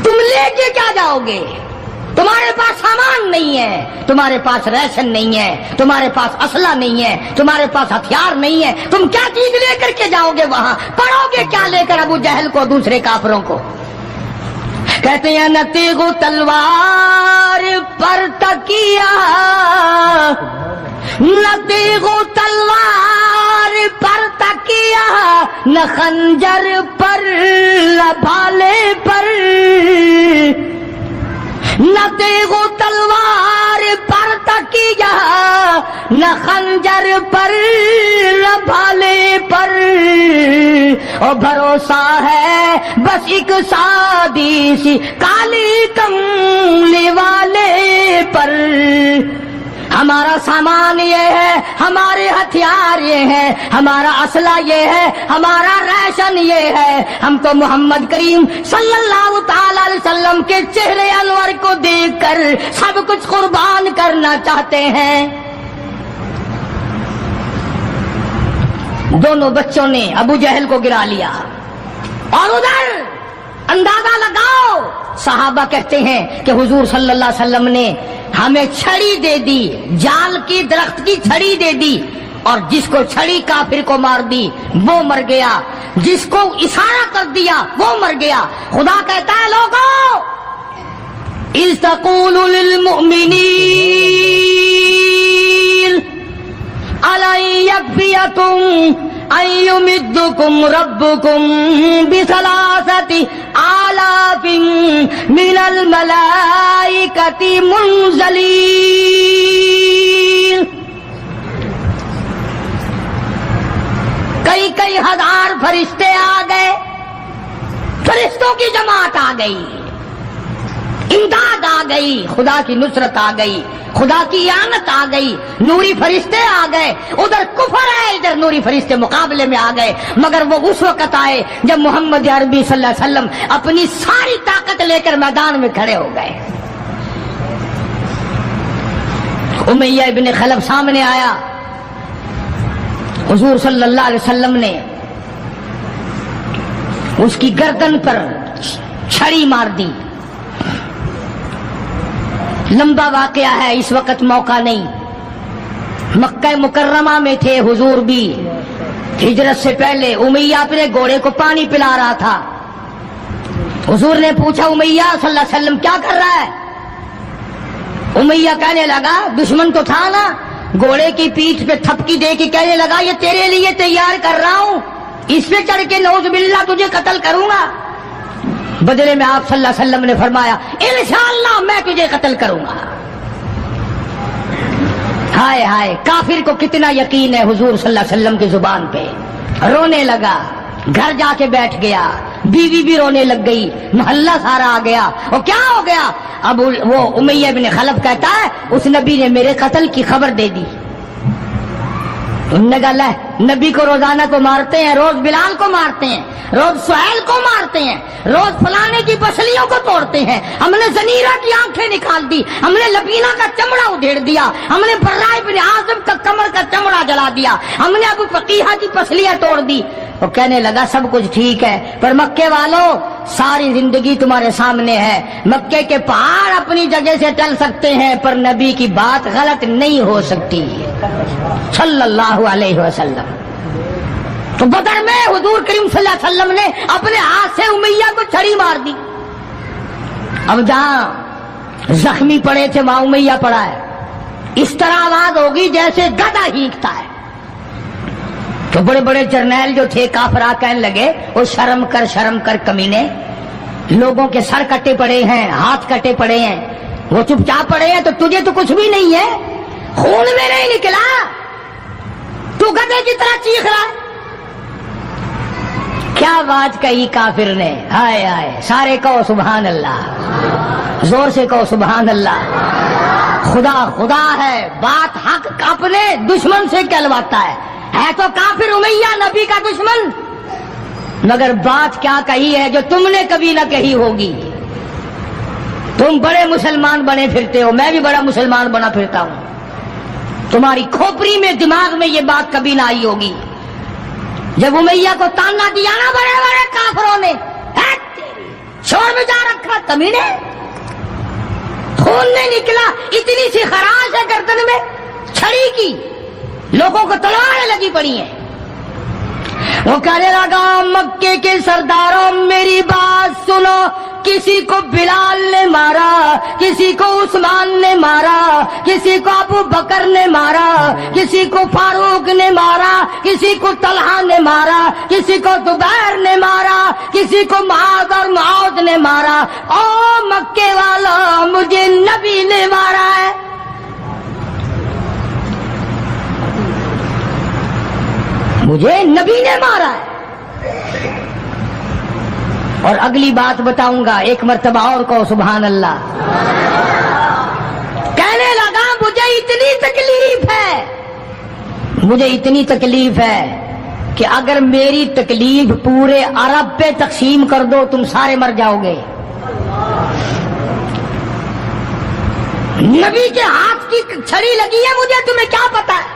تم لے کے کیا جاؤ گے؟ تمہارے پاس سامان نہیں ہے، تمہارے پاس ریشن نہیں ہے، تمہارے پاس اسلحہ نہیں ہے، تمہارے پاس ہتھیار نہیں ہے. تم کیا چیز لے کر کے جاؤ گے وہاں؟ پڑھو گے کیا لے کر ابو جہل کو، دوسرے کافروں کو؟ کہتے ہیں نہ تیغ و تلوار پر تکیہ، نہ تیغ و تلوار پر تکیہ، نہ خنجر پر نہ بھالے پر. نہ تیغ و تلوار پر تکیہ، نہ خنجر پر نہ بھالے پر. اور بھروسہ ہے بس ایک سادی سی کالی کملی والے پر. ہمارا سامان یہ ہے، ہمارے ہتھیار یہ ہیں، ہمارا اسلحہ یہ ہے، ہمارا ریشن یہ ہے. ہم تو محمد کریم صلی اللہ تعالی علیہ وسلم کے چہرے انور کو دیکھ کر سب کچھ قربان کرنا چاہتے ہیں. دونوں بچوں نے ابو جہل کو گرا لیا. اور ادھر اندازہ لگاؤ، صحابہ کہتے ہیں کہ حضور صلی اللہ علیہ وسلم نے ہمیں چھڑی دے دی، جال کی درخت کی چھڑی دے دی، اور جس کو چھڑی کافر کو مار دی وہ مر گیا، جس کو اشارہ کر دیا وہ مر گیا. خدا کہتا ہے لوگوں اذ تقول للمؤمنین أَلَنْ يَكْفِيَكُمْ أَنْ يُمِدَّكُمْ رَبُّكُمْ بِثَلَاثَةِ آلَافٍ مِنَ الْمَلَائِكَةِ مُنْزَلِينَ. کئی ہزار فرشتے آ گئے، فرشتوں کی جماعت آ گئی، امداد آ گئی، خدا کی نصرت آ گئی، خدا کی اعانت آ گئی، نوری فرشتے آ گئے. ادھر کفر ہے، ادھر نوری فرشتے مقابلے میں آ گئے. مگر وہ اس وقت آئے جب محمد عربی صلی اللہ علیہ وسلم اپنی ساری طاقت لے کر میدان میں کھڑے ہو گئے. امیہ ابن خلف سامنے آیا، حضور صلی اللہ علیہ وسلم نے اس کی گردن پر چھڑی مار دی. لمبا واقعہ ہے، اس وقت موقع نہیں. مکہ مکرمہ میں تھے حضور بھی، ہجرت سے پہلے. امیہ اپنے گھوڑے کو پانی پلا رہا تھا. حضور نے پوچھا امیہ صلی اللہ علیہ وسلم کیا کر رہا ہے؟ امیہ کہنے لگا دشمن تو تھا نا، گھوڑے کی پیٹھ پہ تھپکی دے کے کہنے لگا یہ تیرے لیے تیار کر رہا ہوں، اس پہ چڑھ کے نعوذ باللہ تجھے قتل کروں گا. بدلے میں آپ صلی اللہ علیہ وسلم نے فرمایا انشاءاللہ میں تجھے قتل کروں گا. ہائے ہائے، کافر کو کتنا یقین ہے حضور صلی اللہ علیہ وسلم کی زبان پہ. رونے لگا، گھر جا کے بیٹھ گیا، بیوی بھی رونے لگ گئی، محلہ سارا آ گیا. اور کیا ہو گیا؟ اب وہ امیہ بن خلف کہتا ہے اس نبی نے میرے قتل کی خبر دے دی. انہوں نے کہا لے، نبی کو روزانہ کو مارتے ہیں، روز بلال کو مارتے ہیں، روز سہیل کو مارتے ہیں، روز فلانے کی پسلیوں کو توڑتے ہیں، ہم نے زنیرہ کی آنکھیں نکال دی، ہم نے لبینہ کا چمڑا ادھیڑ دیا، ہم نے براء بن عازب کا کمر کا چمڑا جلا دیا، ہم نے ابو فقیہہ کی پسلیاں توڑ دی. وہ کہنے لگا سب کچھ ٹھیک ہے، پر مکے والوں ساری زندگی تمہارے سامنے ہے. مکے کے پہاڑ اپنی جگہ سے ٹل سکتے ہیں پر نبی کی بات غلط نہیں ہو سکتی صلی اللہ علیہ وسلم. تو بدر میں حضور کریم صلی اللہ علیہ وسلم نے اپنے ہاتھ سے امیہ کو چھڑی مار دی. اب جہاں زخمی پڑے تھے وہاں امیہ پڑا ہے. اس طرح آواز ہوگی جیسے گدھا ہینکتا ہے. تو بڑے بڑے جرنیل جو تھے کافر کہنے لگے وہ شرم کر کمینے، لوگوں کے سر کٹے پڑے ہیں، ہاتھ کٹے پڑے ہیں، وہ چپ چاپ پڑے ہیں، تو تجھے تو کچھ بھی نہیں ہے، خون میں نہیں نکلا، تو گدھے کی طرح چیخ رہا ہے. کیا بات کہی کافر نے، ہائے ہائے. سارے کہو سبحان اللہ، زور سے کہو سبحان اللہ. خدا خدا ہے، بات حق اپنے دشمن سے کہلواتا ہے تو کافر امیہ نبی کا دشمن، مگر بات کیا کہی ہے جو تم نے کبھی نہ کہی ہوگی. تم بڑے مسلمان بنے پھرتے ہو، میں بھی بڑا مسلمان بنا پھرتا ہوں. تمہاری کھوپڑی میں دماغ میں یہ بات کبھی نہ آئی ہوگی. جب امیہ کو تانا دیا نا بڑے بڑے کافروں نے، شور میں جا رکھا کمینے، خون نہیں نکلا، اتنی سی خراش ہے گردن میں چھڑی کی، لوگوں کو تلواریں لگی پڑی ہیں. وہ کہنے لگا مکے کے سرداروں میری بات سنو، کسی کو بلال نے مارا، کسی کو عثمان نے مارا، کسی کو ابو بکر نے مارا، کسی کو فاروق نے مارا، کسی کو طلحہ نے مارا، کسی کو زبیر نے مارا، کسی کو معاذ اور معاذ نے مارا. او مکے والوں مجھے نبی نے مارا ہے. مجھے نبی نے مارا ہے. اور اگلی بات بتاؤں گا، ایک مرتبہ اور کہو سبحان اللہ. کہنے لگا مجھے اتنی تکلیف ہے کہ اگر میری تکلیف پورے عرب پہ تقسیم کر دو تم سارے مر جاؤ گے. نبی کے ہاتھ کی چھڑی لگی ہے مجھے، تمہیں کیا پتا ہے؟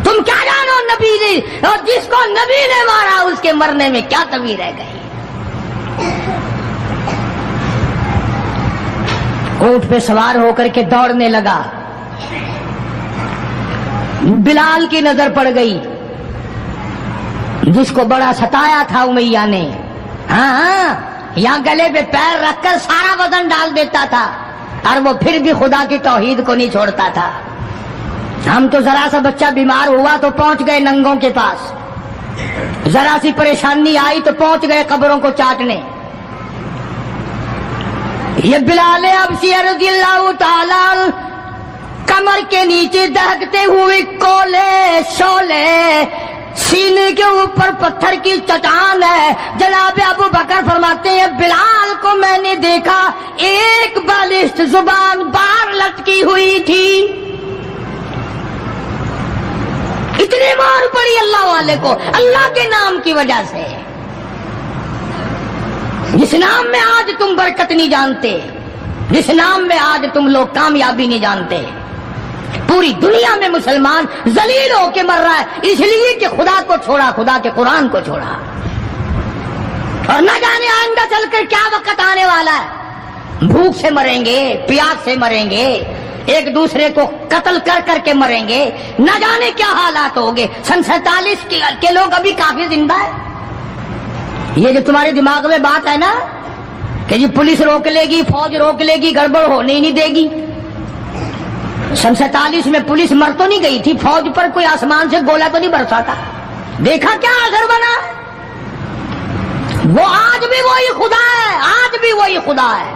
تم کیا جانو نبی نے، اور جس کو نبی نے مارا اس کے مرنے میں کیا کمی رہ گئی. اونٹ پہ سوار ہو کر کے دوڑنے لگا. بلال کی نظر پڑ گئی جس کو بڑا ستایا تھا امیہ نے. ہاں یا گلے پہ پیر رکھ کر سارا وزن ڈال دیتا تھا، اور وہ پھر بھی خدا کی توحید کو نہیں چھوڑتا تھا۔ ہم تو ذرا سا بچہ بیمار ہوا تو پہنچ گئے ننگوں کے پاس، ذرا سی پریشانی آئی تو پہنچ گئے قبروں کو چاٹنے۔ یہ بلال حبشی رضی اللہ تعالی کمر کے نیچے دہکتے ہوئے کولے شولے، سینے کے اوپر پتھر کی چٹان ہے۔ جناب ابو بکر فرماتے ہیں بلال کو میں نے دیکھا ایک بالشت زبان باہر لٹکی ہوئی تھی، اتنی مار پڑی اللہ والے کو اللہ کے نام کی وجہ سے، جس نام میں آج تم برکت نہیں جانتے، جس نام میں آج تم لوگ کامیابی نہیں جانتے۔ پوری دنیا میں مسلمان ذلیل ہو کے مر رہا ہے اس لیے کہ خدا کو چھوڑا، خدا کے قرآن کو چھوڑا، اور نہ جانے آئندہ چل کر کیا وقت آنے والا ہے۔ بھوک سے مریں گے، پیاس سے مریں گے، ایک دوسرے کو قتل کر کر کے مریں گے، نہ جانے کیا حالات ہوگے۔ سن 47 کے لوگ ابھی کافی زندہ ہے۔ یہ جو تمہارے دماغ میں بات ہے نا کہ جی پولیس روک لے گی، فوج روک لے گی، گڑبڑ ہونے ہی نہیں دے گی۔ سن 47 میں پولیس مر تو نہیں گئی تھی، فوج پر کوئی آسمان سے گولا تو نہیں برسا تھا، دیکھا کیا اثر بنا۔ وہ آج بھی وہی خدا ہے، آج بھی وہی خدا ہے۔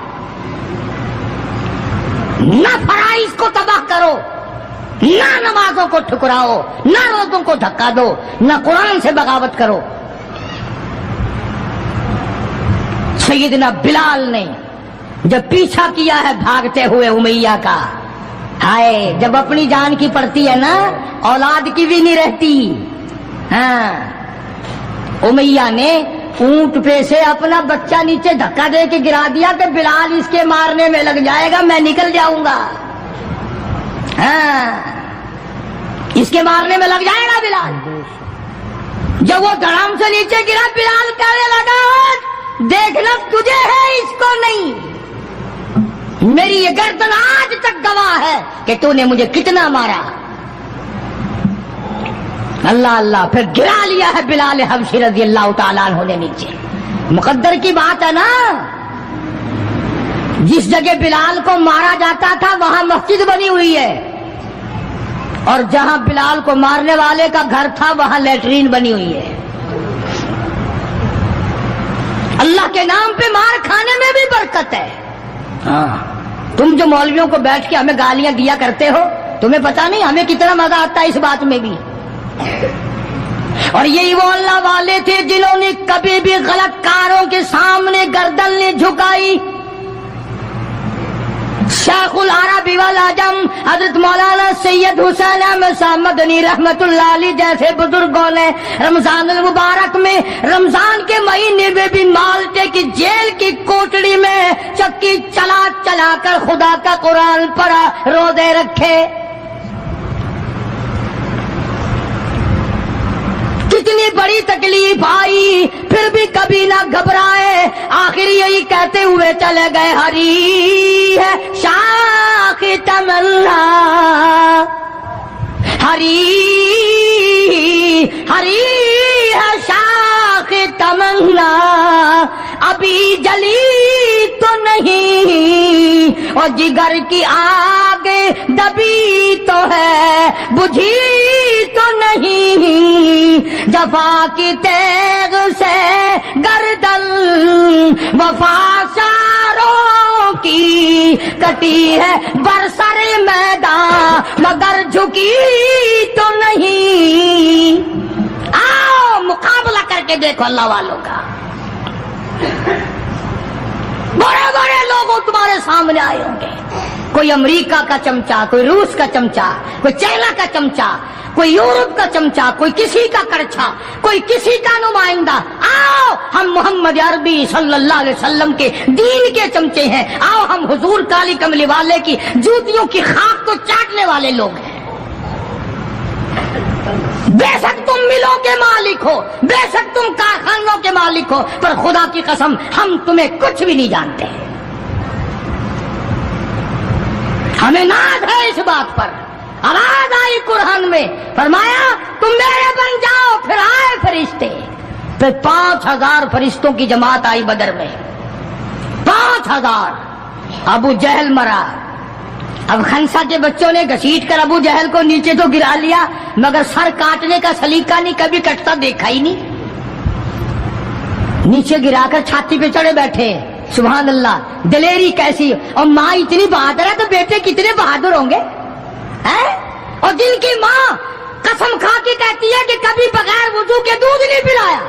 نہ فرائض کو تباہ کرو، نہ نمازوں کو ٹھکراؤ، نہ روزوں کو دھکا دو، نہ قرآن سے بغاوت کرو۔ سیدنا بلال نے جب پیچھا کیا ہے بھاگتے ہوئے امیہ کا، ہائے جب اپنی جان کی پڑتی ہے نا اولاد کی بھی نہیں رہتی۔ ہاں امیہ نے اونٹ پہ سے اپنا بچہ نیچے دھکا دے کے گرا دیا کہ بلال اس کے مارنے میں لگ جائے گا، میں نکل جاؤں گا۔ ہاں اس کے مارنے میں لگ جائے گا بلال۔ جب وہ دھڑام سے نیچے گرا بلال کہنے لگا دیکھنا تجھے ہے اس کو نہیں، میری یہ گردن آج تک گواہ ہے کہ تو نے مجھے کتنا مارا۔ اللہ اللہ، پھر گرا لیا ہے بلال حبشی رضی اللہ تعالیٰ عنہ نے نیچے۔ مقدر کی بات ہے نا، جس جگہ بلال کو مارا جاتا تھا وہاں مسجد بنی ہوئی ہے، اور جہاں بلال کو مارنے والے کا گھر تھا وہاں لیٹرین بنی ہوئی ہے۔ اللہ کے نام پہ مار کھانے میں بھی برکت ہے۔ ہاں تم جو مولویوں کو بیٹھ کے ہمیں گالیاں دیا کرتے ہو، تمہیں پتا نہیں ہمیں کتنا مزہ آتا ہے اس بات میں بھی۔ اور یہی وہ اللہ والے تھے جنہوں نے کبھی بھی غلط کاروں کے سامنے گردن نہیں جھکائی۔ شیخ العرب والعجم حضرت مولانا سید حسین احمد صاحب مدنی رحمت اللہ علیہ جیسے بزرگوں نے رمضان المبارک میں، رمضان کے مہینے میں بھی مالٹے کی جیل کی کوٹڑی میں چکی چلا چلا کر خدا کا قرآن پڑھا، روزے رکھے۔ کتنی بڑی تکلیف آئی پھر بھی کبھی نہ گھبرائے، آخر یہی کہتے ہوئے چلے گئے ہری ہے شاخ تمنا، ہری ہری ہے شاخ تمنا، ابھی جلی تو نہیں اور جگر کی آگ دبی تو ہے، بجھی تو نہیں، جفا کی تیغ سے گردن وفا ساروں کی کٹی ہے برسر میدان مگر جھکی تو نہیں۔ آؤ مقابلہ کر کے دیکھو اللہ والوں کا، بڑے بڑے لوگ تمہارے سامنے آئے ہوں گے، کوئی امریکہ کا چمچا، کوئی روس کا چمچا، کوئی چائنا کا چمچا، کوئی یورپ کا چمچا، کوئی کسی کا کرچھا، کوئی کسی کا نمائندہ۔ آؤ ہم محمد عربی صلی اللہ علیہ وسلم کے دین کے چمچے ہیں، آؤ ہم حضور کالی کملی والے کی جوتیوں کی خاک کو چاٹنے والے لوگ ہیں۔ بے شک تم ملوں کے مالک ہو، بے شک تم کارخانوں کے مالک ہو، پر خدا کی قسم ہم تمہیں کچھ بھی نہیں جانتے۔ ہمیں ناز ہے اس بات پر۔ آواز آئی قرآن میں، فرمایا تم میرے بن جاؤ، پھر آئے فرشتے، پھر 5000 فرشتوں کی جماعت آئی بدر میں۔ 5,000 ابو جہل مرا. اب خنسا کے بچوں نے گھسیٹ کر ابو جہل کو نیچے تو گرا لیا مگر سر کاٹنے کا سلیقہ نہیں, کبھی کٹتا دیکھا ہی نہیں. نیچے گرا کر چھاتی پہ چڑھے بیٹھے. سبحان اللہ, دلیری کیسی. اور ماں اتنی بہادر ہے تو بیٹے کتنے بہادر ہوں گے. اور جن کی ماں قسم کھا کے کہتی ہے کہ کبھی بغیر وضو کے دودھ نہیں پلایا,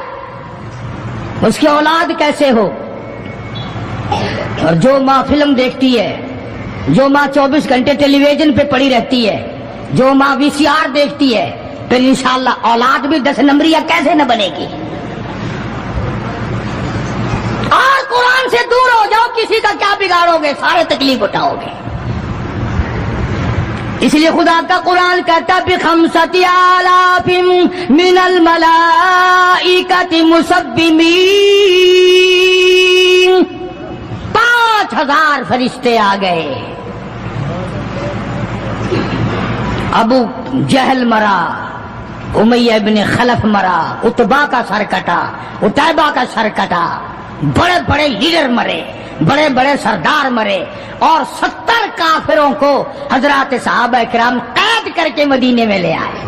اس کی اولاد کیسے ہو. اور جو ماں فلم دیکھتی ہے, جو ماں 24 گھنٹے ٹیلی ویژن پہ پڑی رہتی ہے, جو ماں VCR دیکھتی ہے, پھر انشاءاللہ اولاد بھی 10 نمبریہ کیسے نہ بنے گی. اور قرآن سے دور ہو جاؤ, کسی کا کیا بگاڑو گے, سارے تکلیف اٹھاؤ گے. اس لیے خدا کا قرآن کہتا بِخَمْسَةِ آلَافٍ مِّنَ الْمَلَائِكَةِ مُسَبِّمِينَ, 5,000 فرشتے آ گئے. ابو جہل مرا, امیہ ابن خلف مرا, عتبہ کا سر کٹا, عتیبہ کا سر کٹا, بڑے بڑے لیڈر مرے, بڑے بڑے سردار مرے, اور 70 کافروں کو حضرات صحابہ کرام قید کر کے مدینے میں لے آئے.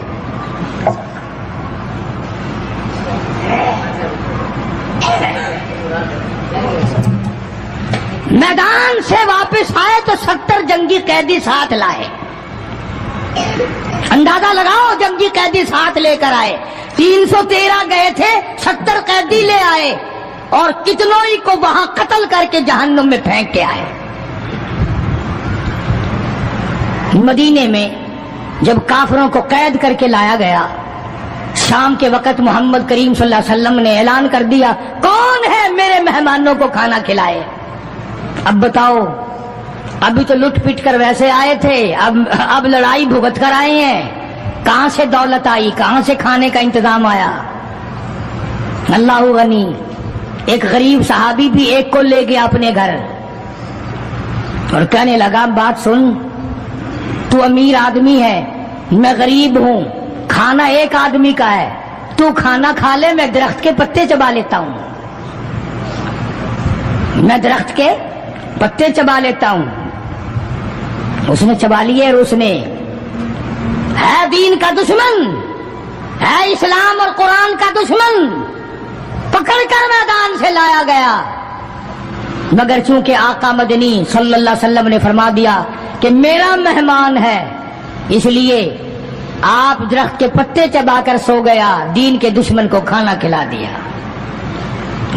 میدان سے واپس آئے تو 70 جنگی قیدی ساتھ لائے. اندازہ لگاؤ, جنگی قیدی ساتھ لے کر آئے. 313 گئے تھے, 70 قیدی لے آئے, اور کتنوں ہی کو وہاں قتل کر کے جہنم میں پھینک کے آئے. مدینے میں جب کافروں کو قید کر کے لایا گیا, شام کے وقت محمد کریم صلی اللہ علیہ وسلم نے اعلان کر دیا, کون ہے میرے مہمانوں کو کھانا کھلائے. اب بتاؤ, ابھی تو لٹ پٹ کر ویسے آئے تھے, اب لڑائی بھگت کر آئے ہیں. کہاں سے دولت آئی, کہاں سے کھانے کا انتظام آیا. اللہ غنی. ایک غریب صحابی بھی ایک کو لے گیا اپنے گھر اور کہنے لگا, بات سن, تو امیر آدمی ہے, میں غریب ہوں, کھانا ایک آدمی کا ہے, تو کھانا کھا لے, میں درخت کے پتے چبا لیتا ہوں, میں درخت کے پتے چبا لیتا ہوں. اس نے چبا لیے, اور اس نے ہے دین کا دشمن, ہے اسلام اور قرآن کا دشمن, پکڑ کر میدان سے لایا گیا. مگر چونکہ آقا مدنی صلی اللہ علیہ وسلم نے فرما دیا کہ میرا مہمان ہے, اس لیے آپ درخت کے پتے چبا کر سو گیا, دین کے دشمن کو کھانا کھلا دیا.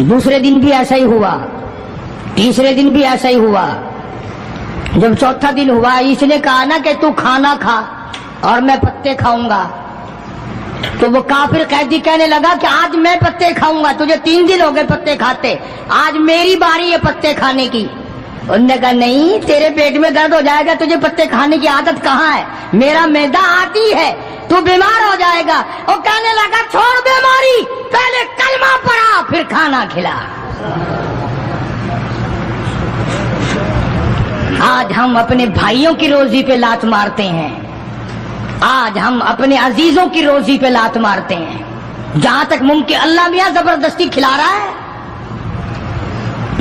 دوسرے دن بھی ایسا ہی ہوا, تیسرے دن بھی ایسا ہی ہوا. جب چوتھا دن ہوا, اس نے کہا نا کہ تو کھانا کھا اور میں پتے کھاؤں گا. تو وہ کافر قیدی کہنے لگا کہ آج میں پتے کھاؤں گا, تجھے 3 دن ہو گئے پتے کھاتے, آج میری باری ہے پتے کھانے کی. انہوں نے کہا نہیں, تیرے پیٹ میں درد ہو جائے گا, تجھے پتے کھانے کی عادت کہاں ہے, میرا معدہ آتی ہے, تو بیمار ہو جائے گا. وہ کہنے لگا چھوڑ بیماری, پہلے کلمہ پڑھا پھر کھانا کھلا. آج ہم اپنے بھائیوں کی روزی پہ لات مارتے ہیں, آج ہم اپنے عزیزوں کی روزی پہ لات مارتے ہیں. جہاں تک ممکن اللہ میاں زبردستی کھلا رہا ہے,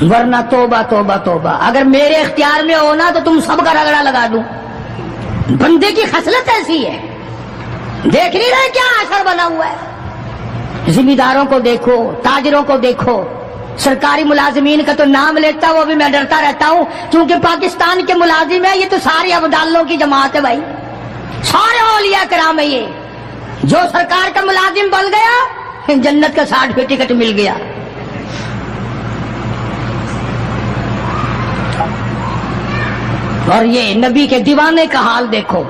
ورنہ توبہ توبہ توبہ. اگر میرے اختیار میں ہونا تو تم سب کا رگڑا لگا دوں. بندے کی خصلت ایسی ہے, دیکھ نہیں رہے کیا اثر بنا ہوا ہے. ذمہ داروں کو دیکھو, تاجروں کو دیکھو, سرکاری ملازمین کا تو نام لیتا وہ بھی میں ڈرتا رہتا ہوں, کیونکہ پاکستان کے ملازم ہے, یہ تو ساری ابدالوں کی جماعت ہے بھائی, سارے اولیاء کرام ہے. یہ جو سرکار کا ملازم بن گیا, جنت کا سرٹیفکیٹ مل گیا. اور یہ نبی کے دیوانے کا حال دیکھو.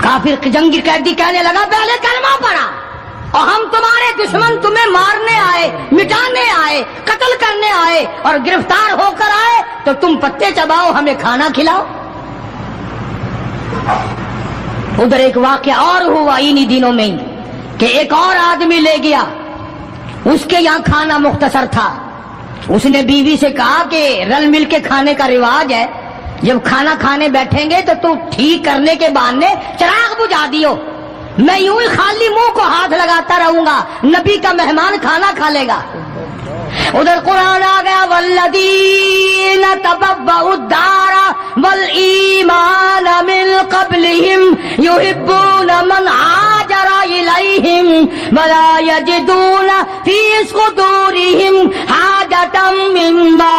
کافر جنگی قیدی کہنے لگا پہلے کلمہ پڑھا, اور ہم تمہارے دشمن تمہیں مارنے آئے, مٹانے آئے, قتل کرنے آئے, اور گرفتار ہو کر آئے تو تم پتے چباؤ, ہمیں کھانا کھلاؤ. ادھر ایک واقعہ اور ہوا انہی دنوں میں کہ ایک اور آدمی لے گیا, اس کے یہاں کھانا مختصر تھا. اس نے بیوی سے کہا کہ رل مل کے کھانے کا رواج ہے, جب کھانا کھانے بیٹھیں گے تو ٹھیک کرنے کے بہانے چراغ بجھا دیو, میں یوں ہی خالی منہ کو ہاتھ لگاتا رہوں گا, نبی کا مہمان کھانا کھا لے گا. ادھر قرآن آ گیا والذین تبوؤا الدار والایمان من قبلہم یحبون من ہاجر الیہم ولا یجدون فی صدورہم حاجۃ مما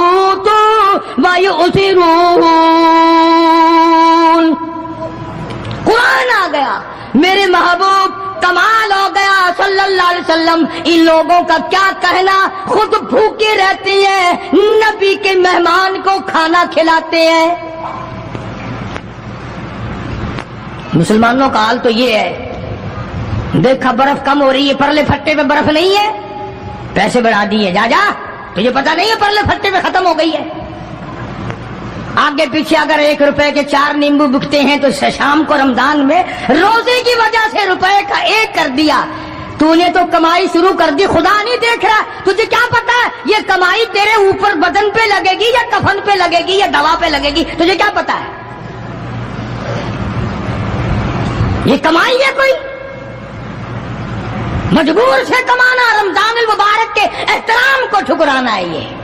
اوتوا ویؤثرون. قرآن آ گیا، میرے محبوب کمال ہو گیا صلی اللہ علیہ وسلم. ان لوگوں کا کیا کہنا، خود بھوکے رہتے ہیں، نبی کے مہمان کو کھانا کھلاتے ہیں. مسلمانوں کا حال تو یہ ہے، دیکھا برف کم ہو رہی ہے، پرلے پھٹے میں برف نہیں ہے، پیسے بڑھا دیے، جا جا تجھے پتا نہیں ہے پرلے پھٹے میں ختم ہو گئی ہے. آگے پیچھے اگر 1 روپے کے 4 نیمبو بکتے ہیں تو شام کو رمضان میں روزے کی وجہ سے روپے کا 1 کر دیا. تو نے تو کمائی شروع کر دی، خدا نہیں دیکھ رہا. تجھے کیا پتا ہے یہ کمائی تیرے اوپر بدن پہ لگے گی یا کفن پہ لگے گی یا دوا پہ لگے گی؟ تجھے کیا پتا ہے؟ یہ کمائی ہے کوئی؟ مجبور سے کمانا، رمضان المبارک کے احترام کو ٹھکرانا ہے. یہ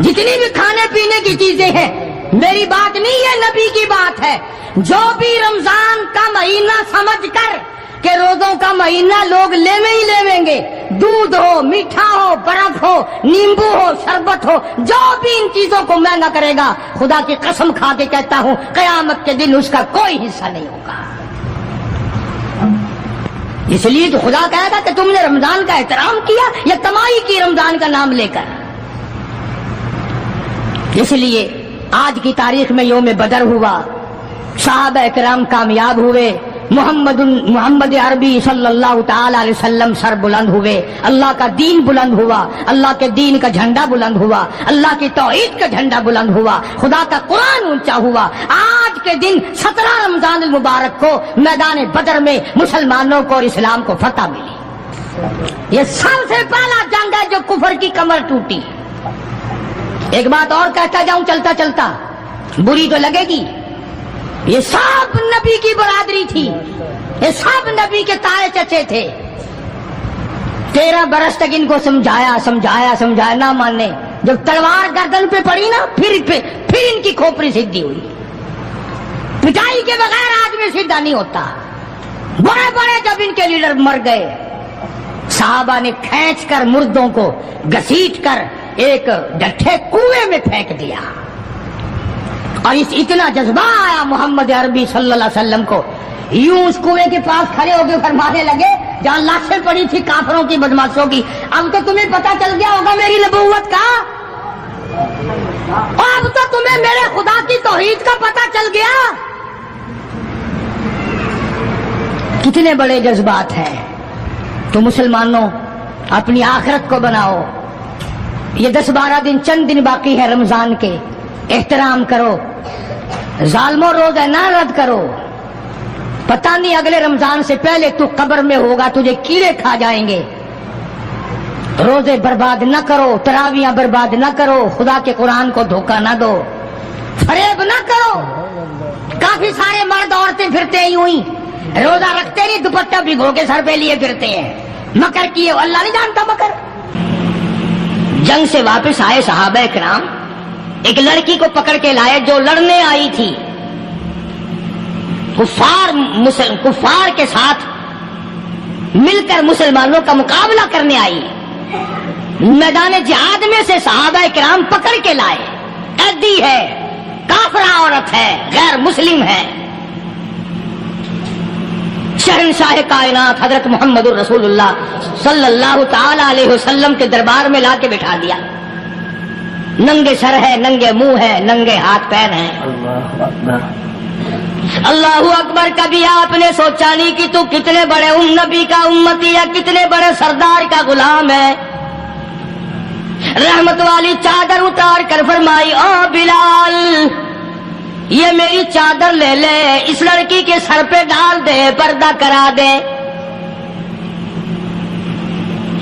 جتنی بھی کھانے پینے کی چیزیں ہیں، میری بات نہیں ہے، نبی کی بات ہے. جو بھی رمضان کا مہینہ سمجھ کر کہ روزوں کا مہینہ لوگ لیویں ہی لیویں گے، دودھ ہو، میٹھا ہو، برف ہو، نیمبو ہو، شربت ہو، جو بھی ان چیزوں کو مہنگا کرے گا، خدا کی قسم کھا کے کہتا ہوں قیامت کے دن اس کا کوئی حصہ نہیں ہوگا. اس لیے تو خدا کہے گا کہ تم نے رمضان کا احترام کیا یا کمائی کی رمضان کا نام لے کر. اس لیے آج کی تاریخ میں یوم بدر ہوا، صحابہ کرام کامیاب ہوئے، محمد عربی صلی اللہ تعالی علیہ وسلم سر بلند ہوئے، اللہ کا دین بلند ہوا، اللہ کے دین کا جھنڈا بلند ہوا، اللہ کی توحید کا جھنڈا بلند ہوا، خدا کا قرآن اونچا ہوا. آج کے دن 17 رمضان المبارک کو میدان بدر میں مسلمانوں کو اور اسلام کو فتح ملی. یہ سب سے پہلا جنگ ہے جو کفر کی کمر ٹوٹی. ایک بات اور کہتا جاؤں چلتا چلتا، بری تو لگے گی، یہ سب نبی کی برادری تھی، یہ سب نبی کے تائے چچے تھے. 13 برس تک ان کو سمجھایا نہ مانے. جب تلوار گردن پہ پڑی نا پھر ان کی کھوپڑی سیدھی ہوئی. پٹائی کے بغیر آدمی سیدھا نہیں ہوتا. بڑے بڑے جب ان کے لیڈر مر گئے، صحابہ نے کھینچ کر مردوں کو گھسیٹ کر ایک ڈٹھے کنویں میں پھینک دیا. اور اتنا جذبہ آیا محمد عربی صلی اللہ علیہ وسلم کو، یوں اس کنویں کے پاس کھڑے ہو کے فرمانے لگے جہاں لاشیں پڑی تھی کافروں کی، بدماشوں کی، اب تو تمہیں پتہ چل گیا ہوگا میری نبوت کا، اب تو تمہیں میرے خدا کی توحید کا پتہ چل گیا. کتنے بڑے جذبات ہیں. تو مسلمانوں اپنی آخرت کو بناؤ. یہ 10-12 دن چند دن باقی ہے رمضان کے، احترام کرو. ظالموں روزہ نہ رد کرو. پتہ نہیں اگلے رمضان سے پہلے تو قبر میں ہوگا، تجھے کیڑے کھا جائیں گے. روزے برباد نہ کرو، تراویاں برباد نہ کرو، خدا کے قرآن کو دھوکہ نہ دو، فریب نہ کرو. کافی سارے مرد عورتیں پھرتے ہیں یوں ہی، روزہ رکھتے نہیں، دوپٹہ بھگو کے سر پہ لیے پھرتے ہیں، مکر کیے. اللہ نہیں جانتا مکر. جنگ سے واپس آئے صحابہ کرام، ایک لڑکی کو پکڑ کے لائے جو لڑنے آئی تھی، کفار کے ساتھ مل کر مسلمانوں کا مقابلہ کرنے آئی. میدان جہاد میں سے صحابہ کرام پکڑ کے لائے. قیدی ہے، کافرہ عورت ہے، غیر مسلم ہے. شہنشاہ کائنات حضرت محمد الرسول اللہ صلی اللہ تعالی علیہ وسلم کے دربار میں لا کے بٹھا دیا. ننگے سر ہے، ننگے منہ ہے، ننگے ہاتھ پیر ہیں. اللہ اکبر. کبھی آپ نے سوچا نہیں کہ تو کتنے بڑے نبی کا امتی ہے، کتنے بڑے سردار کا غلام ہے. رحمت والی چادر اتار کر فرمائی، او بلال یہ میری چادر لے لے، اس لڑکی کے سر پہ ڈال دے، پردہ کرا دے.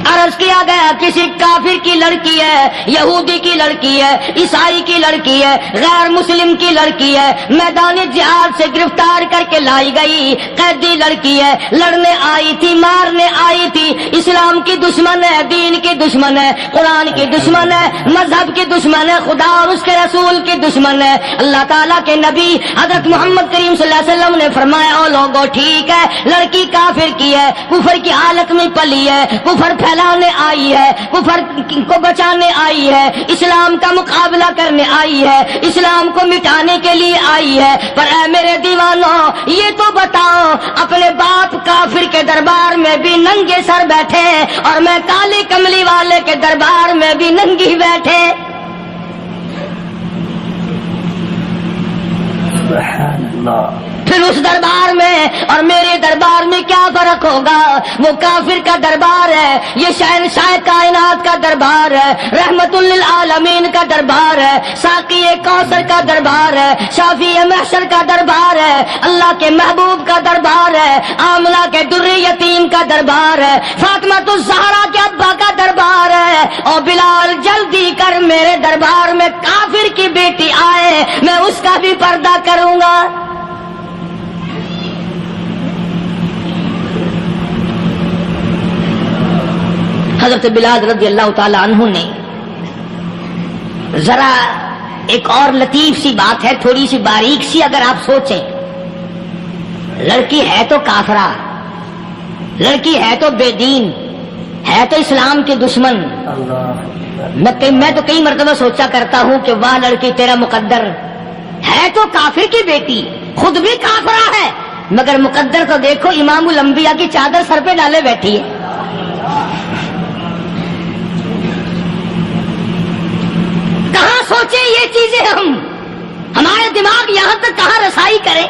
عرض کیا گیا کسی کافر کی لڑکی ہے، یہودی کی لڑکی ہے، عیسائی کی لڑکی ہے، غیر مسلم کی لڑکی ہے، میدان جہاد سے گرفتار کر کے لائی گئی، قیدی لڑکی ہے، لڑنے آئی تھی، مارنے آئی تھی، اسلام کی دشمن ہے، دین کی دشمن ہے، قرآن کی دشمن ہے، مذہب کی دشمن ہے، خدا اور اس کے رسول کی دشمن ہے۔ اللہ تعالیٰ کے نبی حضرت محمد کریم صلی اللہ علیہ وسلم نے فرمایا او لوگوں ٹھیک ہے لڑکی کافر کی ہے، کفر کی حالت میں پلی ہے، کفر پھیلانے آئی ہے، کفر کو بچانے آئی ہے، اسلام کا مقابلہ کرنے آئی ہے، اسلام کو مٹانے کے لیے آئی ہے، پر اے میرے دیوانوں یہ تو بتاؤ اپنے باپ کافر کے دربار میں بھی ننگے سر بیٹھے اور میں کالی کملی والے کے دربار میں بھی ننگی بیٹھے، سبحان اللہ۔ پھر اس دربار میں اور میرے دربار میں کیا فرق ہوگا؟ وہ کافر کا دربار ہے، یہ شہنشاہ کائنات کا دربار ہے، رحمت للعالمین کا دربار ہے، ساقی کوثر کا دربار ہے، شافی محشر کا دربار ہے، اللہ کے محبوب کا دربار ہے، آمنہ کے درِ یتیم کا دربار ہے، فاطمہ الزہرا کے ابا کا دربار ہے، اور بلال جلدی کر میرے دربار میں کافر کی بیٹی آئے میں اس کا بھی پردہ کروں گا۔ حضرت بلال رضی اللہ تعالی عنہ نے ذرا ایک اور لطیف سی بات ہے، تھوڑی سی باریک سی، اگر آپ سوچیں لڑکی ہے تو کافرہ، لڑکی ہے تو بے دین، ہے تو اسلام کے دشمن، میں تو کئی مرتبہ سوچا کرتا ہوں کہ واہ لڑکی تیرا مقدر ہے تو کافر کی بیٹی، خود بھی کافرہ ہے، مگر مقدر تو دیکھو امام الانبیاء کی چادر سر پہ ڈالے بیٹھی ہے۔ کہاں سوچیں یہ چیزیں ہمارے دماغ یہاں تک کہاں رسائی کرے؟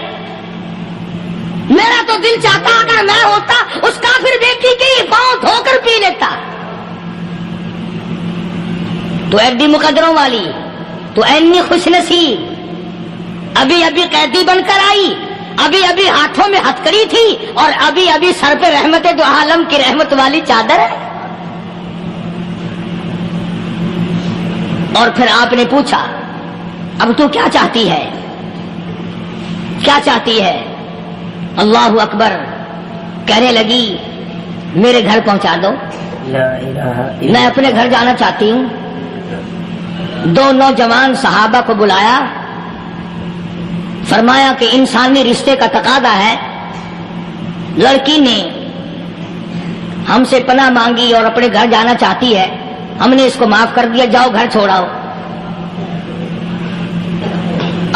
میرا تو دل چاہتا اگر میں ہوتا اس کافر بیٹی کی پاؤں دھو کر پی لیتا، تو ایڈی مقدروں والی، تو اینی خوش نصیب، ابھی ابھی قیدی بن کر آئی، ابھی ابھی ہاتھوں میں ہتکڑی تھی اور ابھی ابھی سر پہ رحمت دو عالم کی رحمت والی چادر ہے۔ اور پھر آپ نے پوچھا اب تو کیا چاہتی ہے، کیا چاہتی ہے؟ اللہ اکبر، کہنے لگی میرے گھر پہنچا دو، میں اپنے گھر جانا چاہتی ہوں۔ دو نوجوان صحابہ کو بلایا، فرمایا کہ انسانی رشتے کا تقاضا ہے، لڑکی نے ہم سے پناہ مانگی اور اپنے گھر جانا چاہتی ہے، ہم نے اس کو معاف کر دیا، جاؤ گھر چھوڑاؤ۔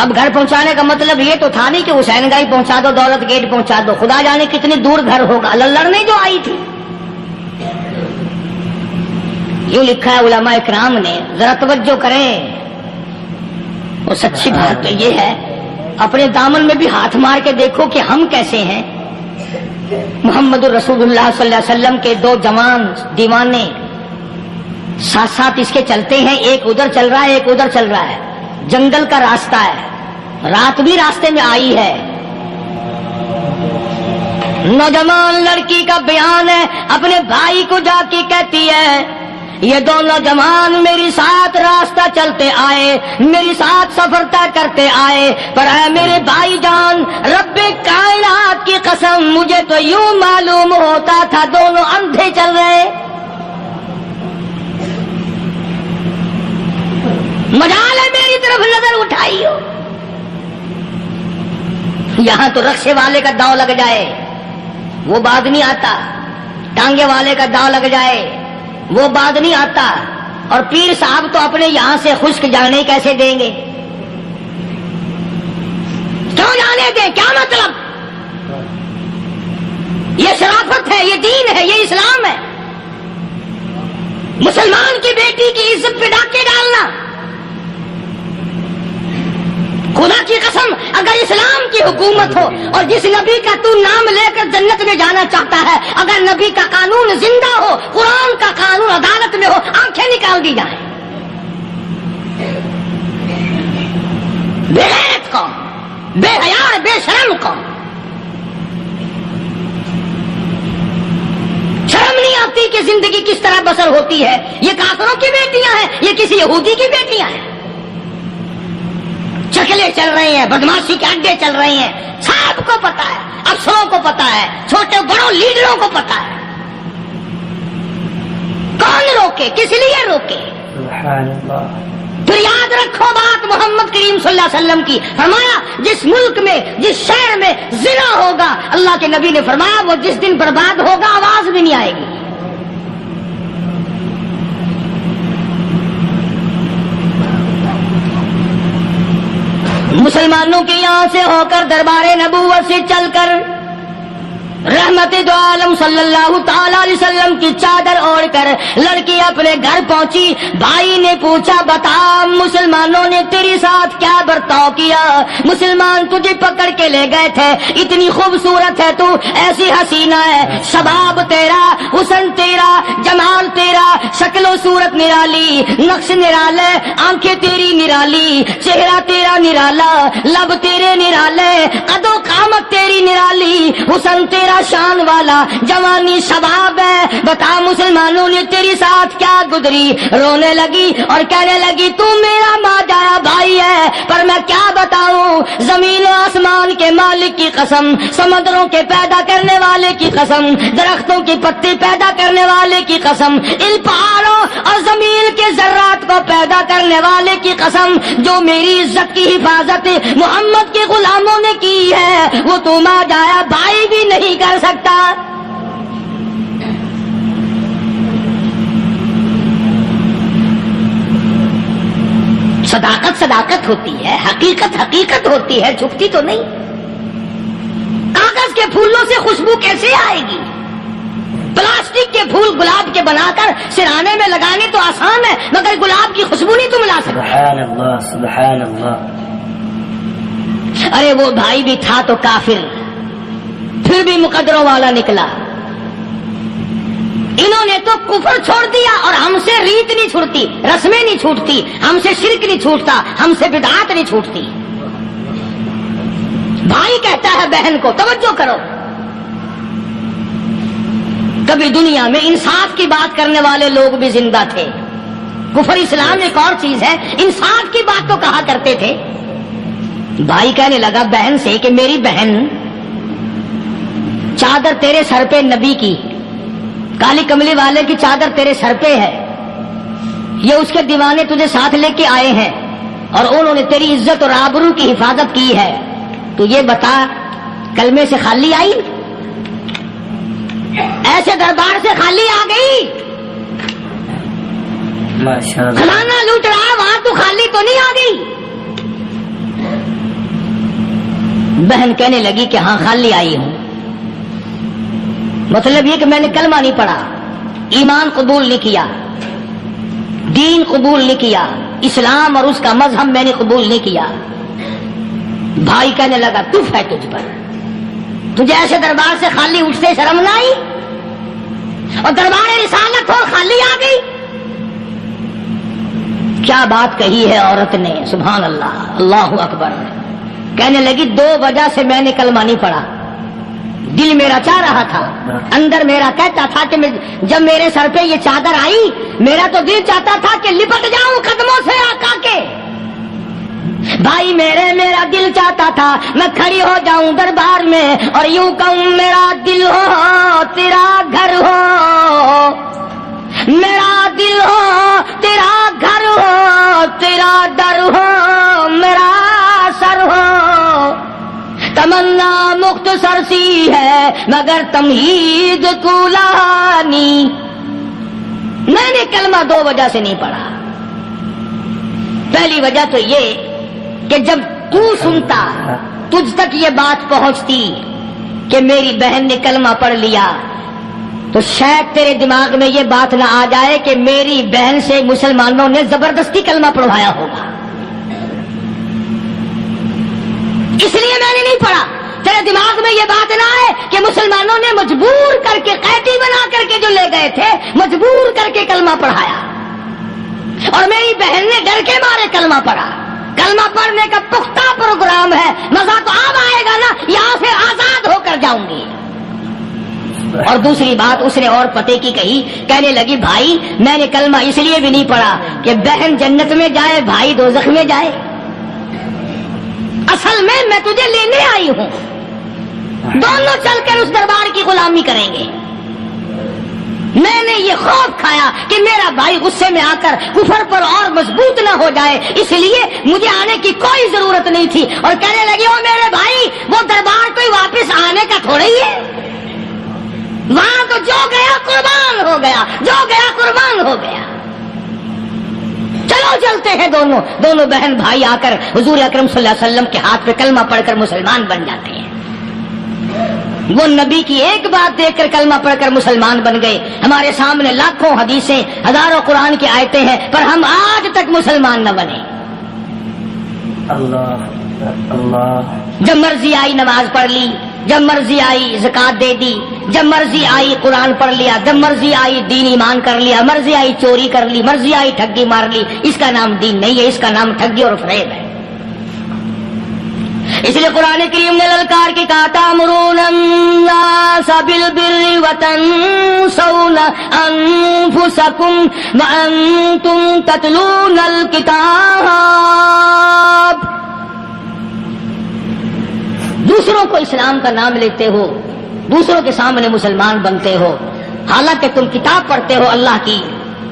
اب گھر پہنچانے کا مطلب یہ تو تھا نہیں کہ حسین گائی پہنچا دو، دولت گیٹ پہنچا دو، خدا جانے کتنی دور گھر ہوگا، لڑنے جو آئی تھی۔ یوں لکھا ہے علماء اکرام نے، ذرا توجہ کریں، وہ سچی بات تو یہ ہے اپنے دامن میں بھی ہاتھ مار کے دیکھو کہ ہم کیسے ہیں۔ محمد الرسول اللہ صلی اللہ علیہ وسلم کے دو جوان دیوانے ساتھ ساتھ اس کے چلتے ہیں، ایک ادھر چل رہا ہے ایک ادھر چل رہا ہے، جنگل کا راستہ ہے، رات بھی راستے میں آئی ہے۔ نوجوان لڑکی کا بیان ہے، اپنے بھائی کو جا کے کہتی ہے یہ دو نوجوان میری ساتھ راستہ چلتے آئے، میری ساتھ سفر طے کرتے آئے، پر اے میرے بھائی جان رب کائنات کی قسم مجھے تو یوں معلوم ہوتا تھا دونوں اندھے چل رہے، مجال ہے میری طرف نظر اٹھائی ہو۔ یہاں تو رکشے والے کا داؤ لگ جائے وہ بعد نہیں آتا، ٹانگے والے کا داؤ لگ جائے وہ بعد نہیں آتا، اور پیر صاحب تو اپنے یہاں سے خشک جانے کیسے دیں گے؟ کیوں جانے دیں؟ کیا مطلب؟ یہ شرافت ہے، یہ دین ہے، یہ اسلام ہے۔ مسلمان کی بیٹی کی عزت پہ ڈاکے ڈالنا، خدا کی قسم اگر اسلام کی حکومت ہو اور جس نبی کا تو نام لے کر جنت میں جانا چاہتا ہے، اگر نبی کا قانون زندہ ہو، قرآن کا قانون عدالت میں ہو، آنکھیں نکال دی جائیں۔ بے غیرت قوم، بے حیا بے شرم قوم، شرم نہیں پتی کی زندگی کس طرح بسر ہوتی ہے. یہ کافروں کی بیٹیاں ہیں, یہ کسی یہودی کی بیٹیاں ہیں. چکلے چل رہے ہیں, بدماشی کے اڈے چل رہے ہیں, سب کو پتا ہے, افسروں کو پتا ہے, چھوٹے بڑوں لیڈروں کو پتا ہے. کون روکے, کس لیے روکے؟ سبحان اللہ. پھر یاد رکھو بات محمد کریم صلی اللہ علیہ وسلم کی. فرمایا جس ملک میں, جس شہر میں زنا ہوگا, اللہ کے نبی نے فرمایا وہ جس دن برباد ہوگا آواز بھی نہیں آئے گی. مسلمانوں کے یہاں سے ہو کر دربار نبوت سے چل کر رحمت دو عالم صلی اللہ تعالی علیہ وسلم کی چادر اوڑھ کر لڑکی اپنے گھر پہنچی. بھائی نے پوچھا بتا مسلمانوں نے تیری ساتھ کیا برتاؤ کیا؟ مسلمان تجھے پکڑ کے لے گئے تھے, اتنی خوبصورت ہے تو, ایسی حسینہ ہے, شباب تیرا, حسن تیرا, جمال تیرا, شکل و صورت نرالی, نقش نرالے, آنکھیں تیری نرالی, چہرہ تیرا نرالا, لب تیرے نرالے, قد و قامت تیری نرالی, حسن تیرا شان والا, جوانی شباب ہے. بتا مسلمانوں نے تیری ساتھ کیا گزری؟ رونے لگی اور کہنے لگی تو میرا ماجرا بھائی ہے, پر میں کیا بتاؤں, زمین و آسمان کے مالک کی قسم, سمندروں کے پیدا کرنے والے کی قسم, درختوں کی پتی پیدا کرنے والے کی قسم, ان پہاڑوں اور زمین کے ذرات کو پیدا کرنے والے کی قسم, جو میری عزت کی حفاظت محمد کے غلاموں نے کی ہے وہ تو ماجرا بھائی بھی نہیں کر سکتا. صداقت صداقت ہوتی ہے, حقیقت حقیقت ہوتی ہے, چھپتی تو نہیں. کاغذ کے پھولوں سے خوشبو کیسے آئے گی؟ پلاسٹک کے پھول گلاب کے بنا کر سرانے میں لگانے تو آسان ہے, مگر گلاب کی خوشبو نہیں تم لا سکتے. سبحان اللہ, سبحان اللہ. ارے وہ بھائی بھی تھا تو کافر, پھر بھی مقدروں والا نکلا. انہوں نے تو کفر چھوڑ دیا, اور ہم سے ریت نہیں چھوٹتی, رسمیں نہیں چھوٹتی, ہم سے شرک نہیں چھوٹتا, ہم سے بدعات نہیں چھوٹتی. بھائی کہتا ہے بہن کو, توجہ کرو, کبھی دنیا میں انصاف کی بات کرنے والے لوگ بھی زندہ تھے. کفر اسلام ایک اور چیز ہے, انصاف کی بات تو کہا کرتے تھے. بھائی کہنے لگا بہن سے کہ میری بہن, چادر تیرے سر پہ نبی کی, کالی کملی والے کی چادر تیرے سر پہ ہے, یہ اس کے دیوانے تجھے ساتھ لے کے آئے ہیں, اور انہوں نے تیری عزت اور آبرو کی حفاظت کی ہے. تو یہ بتا کلمے سے خالی آئی, ایسے دربار سے خالی آ گئی؟ ماشاءاللہ. کھلانا لوٹ رہا ہے وہاں تو خالی تو نہیں آ گئی؟ بہن کہنے لگی کہ ہاں خالی آئی ہوں. مطلب یہ کہ میں نے کلمہ نہیں پڑھا, ایمان قبول نہیں کیا, دین قبول نہیں کیا, اسلام اور اس کا مذہب میں نے قبول نہیں کیا. بھائی کہنے لگا تف ہے تجھ پر, تجھے ایسے دربار سے خالی اٹھتے شرم نہ آئی, اور دربار رسالت ہو خالی آ گئی. کیا بات کہی ہے عورت نے, سبحان اللہ, اللہ اکبر. کہنے لگی 2 وجہ سے میں نے کلمہ نہیں پڑھا. دل میرا چاہ رہا تھا, اندر میرا کہتا تھا کہ جب میرے سر پہ یہ چادر آئی, میرا تو دل چاہتا تھا کہ لپٹ جاؤں قدموں سے آقا کے. بھائی میرا دل چاہتا تھا میں کھڑی ہو جاؤں دربار میں اور یوں کہوں میرا دل ہو تیرا گھر ہو, میرا دل ہو تیرا گھر ہو, تیرا در ہو میرا سر ہو. تمنا مختصر سی ہے مگر تمہید کولانی. میں نے کلمہ 2 وجہ سے نہیں پڑھا. پہلی وجہ تو یہ کہ جب تو سنتا, تجھ تک یہ بات پہنچتی کہ میری بہن نے کلمہ پڑھ لیا, تو شاید تیرے دماغ میں یہ بات نہ آ جائے کہ میری بہن سے مسلمانوں نے زبردستی کلمہ پڑھوایا ہوگا. اس لیے میں نے نہیں پڑھا. تیرے دماغ میں یہ بات نہ آئے کہ مسلمانوں نے مجبور کر کے, قیدی بنا کر کے جو لے گئے تھے, مجبور کر کے کلمہ پڑھایا, اور میری بہن نے ڈر کے مارے کلمہ پڑھا. کلمہ پڑھنے کا پختہ پروگرام ہے, مزہ تو اب آئے گا نا, یہاں سے آزاد ہو کر جاؤں گی. اور دوسری بات اس نے اور پتے کی کہی، کہنے لگی بھائی میں نے کلمہ اس لیے بھی نہیں پڑھا کہ بہن جنت میں جائے بھائی دوزخ میں جائے، اصل میں تجھے لینے آئی ہوں، دونوں چل کر اس دربار کی غلامی کریں گے۔ میں نے یہ خوف کھایا کہ میرا بھائی غصے میں آ کر کفر پر اور مضبوط نہ ہو جائے، اس لیے مجھے آنے کی کوئی ضرورت نہیں تھی۔ اور کہنے لگی او میرے بھائی وہ دربار کوئی واپس آنے کا تھوڑا ہی ہے، وہاں تو جو گیا قربان ہو گیا، جو گیا قربان ہو گیا۔ چلو چلتے ہیں دونوں بہن بھائی آ کر حضور اکرم صلی اللہ علیہ وسلم کے ہاتھ پہ کلمہ پڑھ کر مسلمان بن جاتے ہیں۔ وہ نبی کی ایک بات دیکھ کر کلمہ پڑھ کر مسلمان بن گئے۔ ہمارے سامنے لاکھوں حدیثیں، ہزاروں قرآن کی آیتیں ہیں، پر ہم آج تک مسلمان نہ بنے۔ اللہ اللہ، جب مرضی آئی نماز پڑھ لی، جب مرضی آئی زکات دے دی، جب مرضی آئی قرآن پڑھ لیا، جب مرضی آئی دین ایمان کر لیا، مرضی آئی چوری کر لی، مرضی آئی ٹھگی مار لی۔ اس کا نام دین نہیں ہے، اس کا نام ٹھگی اور فریب ہے۔ اس لیے قرآن کریم نے للکار کے کہا تأمرون الناس بالبر وتنسون انفسکم وانتم تتلون الکتاب۔ دوسروں کو اسلام کا نام لیتے ہو، دوسروں کے سامنے مسلمان بنتے ہو، حالانکہ تم کتاب پڑھتے ہو اللہ کی۔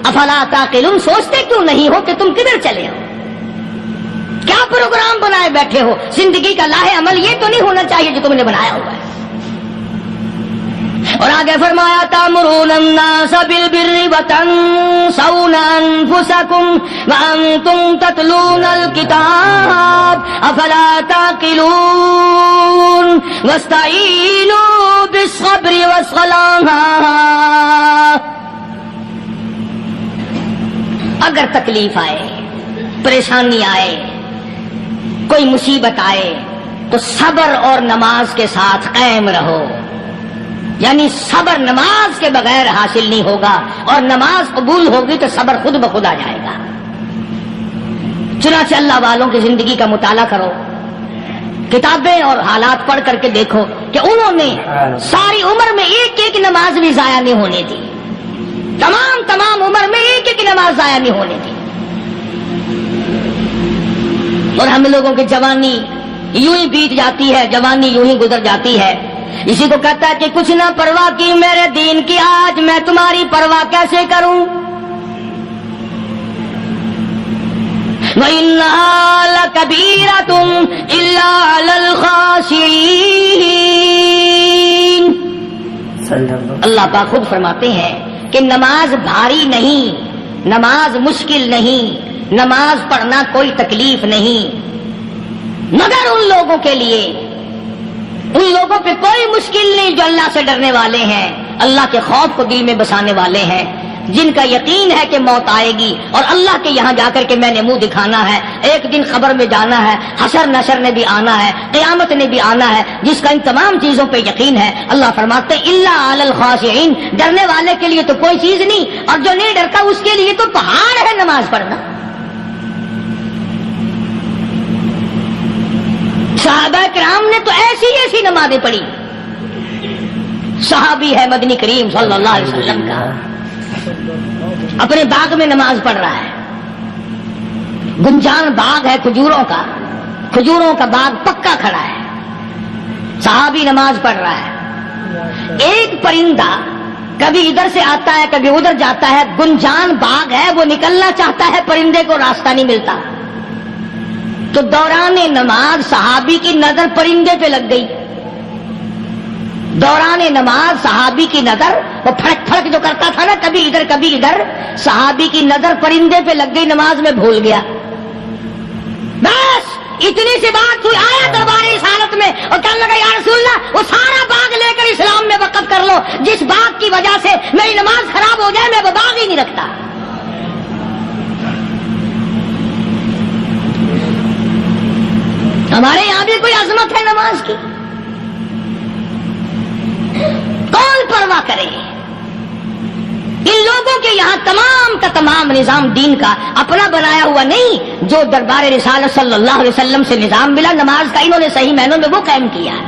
افلا تعقلون، سوچتے کیوں نہیں ہو کہ تم کدھر چلے ہو؟ کیا پروگرام بنائے بیٹھے ہو؟ زندگی کا لاہ عمل یہ تو نہیں ہونا چاہیے جو تم نے بنایا ہوا ہے۔ اور آگے فرمایا تأمرون الناس بالبر وتنسون انفسکم وانتم تتلون الکتاب افلا تعقلون واستعینوا بالصبر والصلاة۔ اگر تکلیف آئے، پریشانی آئے، کوئی مصیبت آئے تو صبر اور نماز کے ساتھ قائم رہو، یعنی صبر نماز کے بغیر حاصل نہیں ہوگا، اور نماز قبول ہوگی تو صبر خود بخود آ جائے گا۔ چنانچہ اللہ والوں کی زندگی کا مطالعہ کرو، کتابیں اور حالات پڑھ کر کے دیکھو کہ انہوں نے ساری عمر میں ایک ایک نماز بھی ضائع نہیں ہونے دی، تمام عمر میں ایک ایک نماز ضائع نہیں ہونے دی۔ اور ہم لوگوں کی جوانی یوں ہی بیت جاتی ہے، جوانی یوں ہی گزر جاتی ہے۔ اسی کو کہتا ہے کہ کچھ نہ پرواہ کی میرے دین کی، آج میں تمہاری پرواہ کیسے کروں؟ وَإِنَّهَا لَكَبِيرَةٌ إِلَّا عَلَى الْخَاشِعِينَ۔ اللہ پاک خود فرماتے ہیں کہ نماز بھاری نہیں، نماز مشکل نہیں، نماز پڑھنا کوئی تکلیف نہیں، مگر ان لوگوں کے لیے، ان لوگوں پہ کوئی مشکل نہیں جو اللہ سے ڈرنے والے ہیں، اللہ کے خوف کو دل میں بسانے والے ہیں، جن کا یقین ہے کہ موت آئے گی اور اللہ کے یہاں جا کر کے میں نے منہ دکھانا ہے، ایک دن خبر میں جانا ہے، حشر نشر نے بھی آنا ہے، قیامت نے بھی آنا ہے، جس کا ان تمام چیزوں پہ یقین ہے۔ اللہ فرماتے ہیں الا علی الخاشعین، ڈرنے والے کے لیے تو کوئی چیز نہیں، اور جو نہیں ڈرتا اس کے لیے تو پہاڑ ہے نماز پڑھنا۔ صحابہ کرام نے تو ایسی ایسی نمازیں پڑھی۔ صحابی ہے مدنی کریم صلی اللہ علیہ وسلم کا، اپنے باغ میں نماز پڑھ رہا ہے، گنجان باغ ہے کھجوروں کا باغ پکا کھڑا ہے، صحابی نماز پڑھ رہا ہے۔ ایک پرندہ کبھی ادھر سے آتا ہے کبھی ادھر جاتا ہے، گنجان باغ ہے، وہ نکلنا چاہتا ہے، پرندے کو راستہ نہیں ملتا، تو دوران نماز صحابی کی نظر پرندے پہ لگ گئی۔ دوران نماز صحابی کی نظر، وہ پھڑک پھڑک جو کرتا تھا نا کبھی ادھر، صحابی کی نظر پرندے پہ لگ گئی، نماز میں بھول گیا۔ بس اتنی سی بات ہوئی، آیا دربار رسالت میں اور کہنے لگا یا رسول اللہ وہ سارا باغ لے کر اسلام میں وقف کر لو، جس باغ کی وجہ سے میری نماز خراب ہو جائے میں وہ باغ ہی نہیں رکھتا۔ ہمارے یہاں بھی کوئی عظمت ہے نماز کی؟ کون پرواہ کرے؟ ان لوگوں کے یہاں تمام کا تمام نظام دین کا اپنا بنایا ہوا نہیں، جو دربار رسالت صلی اللہ علیہ وسلم سے نظام ملا نماز کا، انہوں نے صحیح معنوں میں وہ قائم کیا ہے۔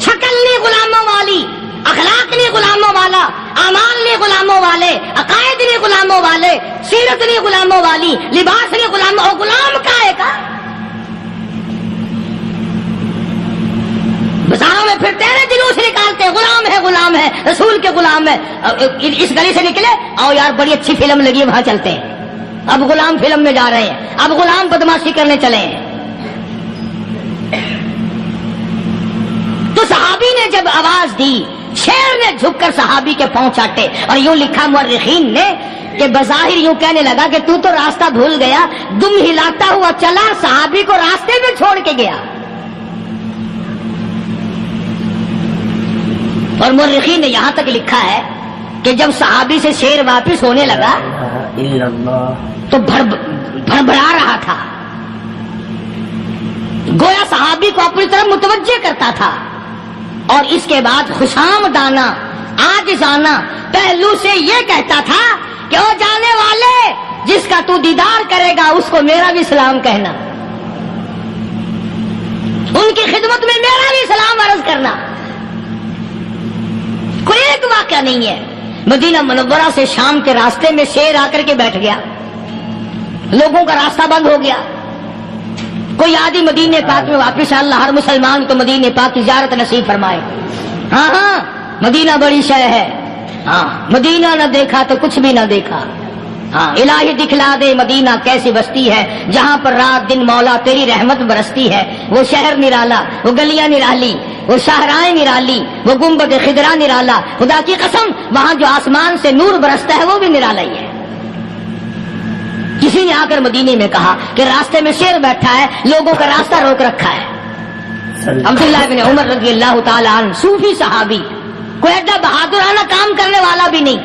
شکل نہیں غلاموں والی، اخلاق نہیں غلاموں والا، اعمال نہیں غلاموں والے، عقائد نہیں غلاموں والے، سیرت نہیں غلاموں والی، لباس نہیں غلاموں، اور غلام کائے کا؟ بازاروں میں پھرتے ہیں، جلوس نکالتے ہیں، غلام ہے رسول کے غلام ہے، اس گلی سے نکلے آؤ یار بڑی اچھی فلم لگی وہاں چلتے ہیں، اب غلام فلم میں جا رہے ہیں، اب غلام بدماشی کرنے چلے ہیں۔ تو صحابی نے جب آواز دی، شیر نے جھک کر صحابی کے پاؤں چاٹے، اور یوں لکھا مورخین نے کہ بظاہر یوں کہنے لگا کہ تو راستہ بھول گیا، دم ہلاتا ہوا چلا، صحابی کو راستے میں چھوڑ کے گیا۔ اور مورخین نے یہاں تک لکھا ہے کہ جب صحابی سے شیر واپس ہونے لگا تو بھڑبڑا رہا تھا، گویا صحابی کو اپنی طرف متوجہ کرتا تھا، اور اس کے بعد خوشامدانہ عاجزانہ پہلو سے یہ کہتا تھا کہ او جانے والے، جس کا تو دیدار کرے گا اس کو میرا بھی سلام کہنا، ان کی خدمت میں میرا بھی سلام عرض کرنا۔ کوئی ایک واقعہ نہیں ہے، مدینہ منورہ سے شام کے راستے میں شیر آ کر کے بیٹھ گیا، لوگوں کا راستہ بند ہو گیا، کوئی آدھی مدینے پاک میں واپس، اللہ ہر مسلمان کو مدینے پاک کی زیارت نصیب فرمائے۔ ہاں مدینہ بڑی شے ہے، ہاں مدینہ نہ دیکھا تو کچھ بھی نہ دیکھا، ہاں الہی دکھلا دے مدینہ کیسی بستی ہے جہاں پر رات دن مولا تیری رحمت برستی ہے، وہ شہر نرالا، وہ گلیاں نرالی، وہ شاہراہیں نرالی، وہ گنبد خضرا نرالا، خدا کی قسم وہاں جو آسمان سے نور برستا ہے وہ بھی نرالا ہی ہے۔ کسی نے آ کر مدینے میں کہا کہ راستے میں شیر بیٹھا ہے، لوگوں کا راستہ روک رکھا ہے۔ عبداللہ بن عمر رضی اللہ تعالی عنہ صوفی صحابی، کوئی ایڈا بہادرانہ کام کرنے والا بھی نہیں،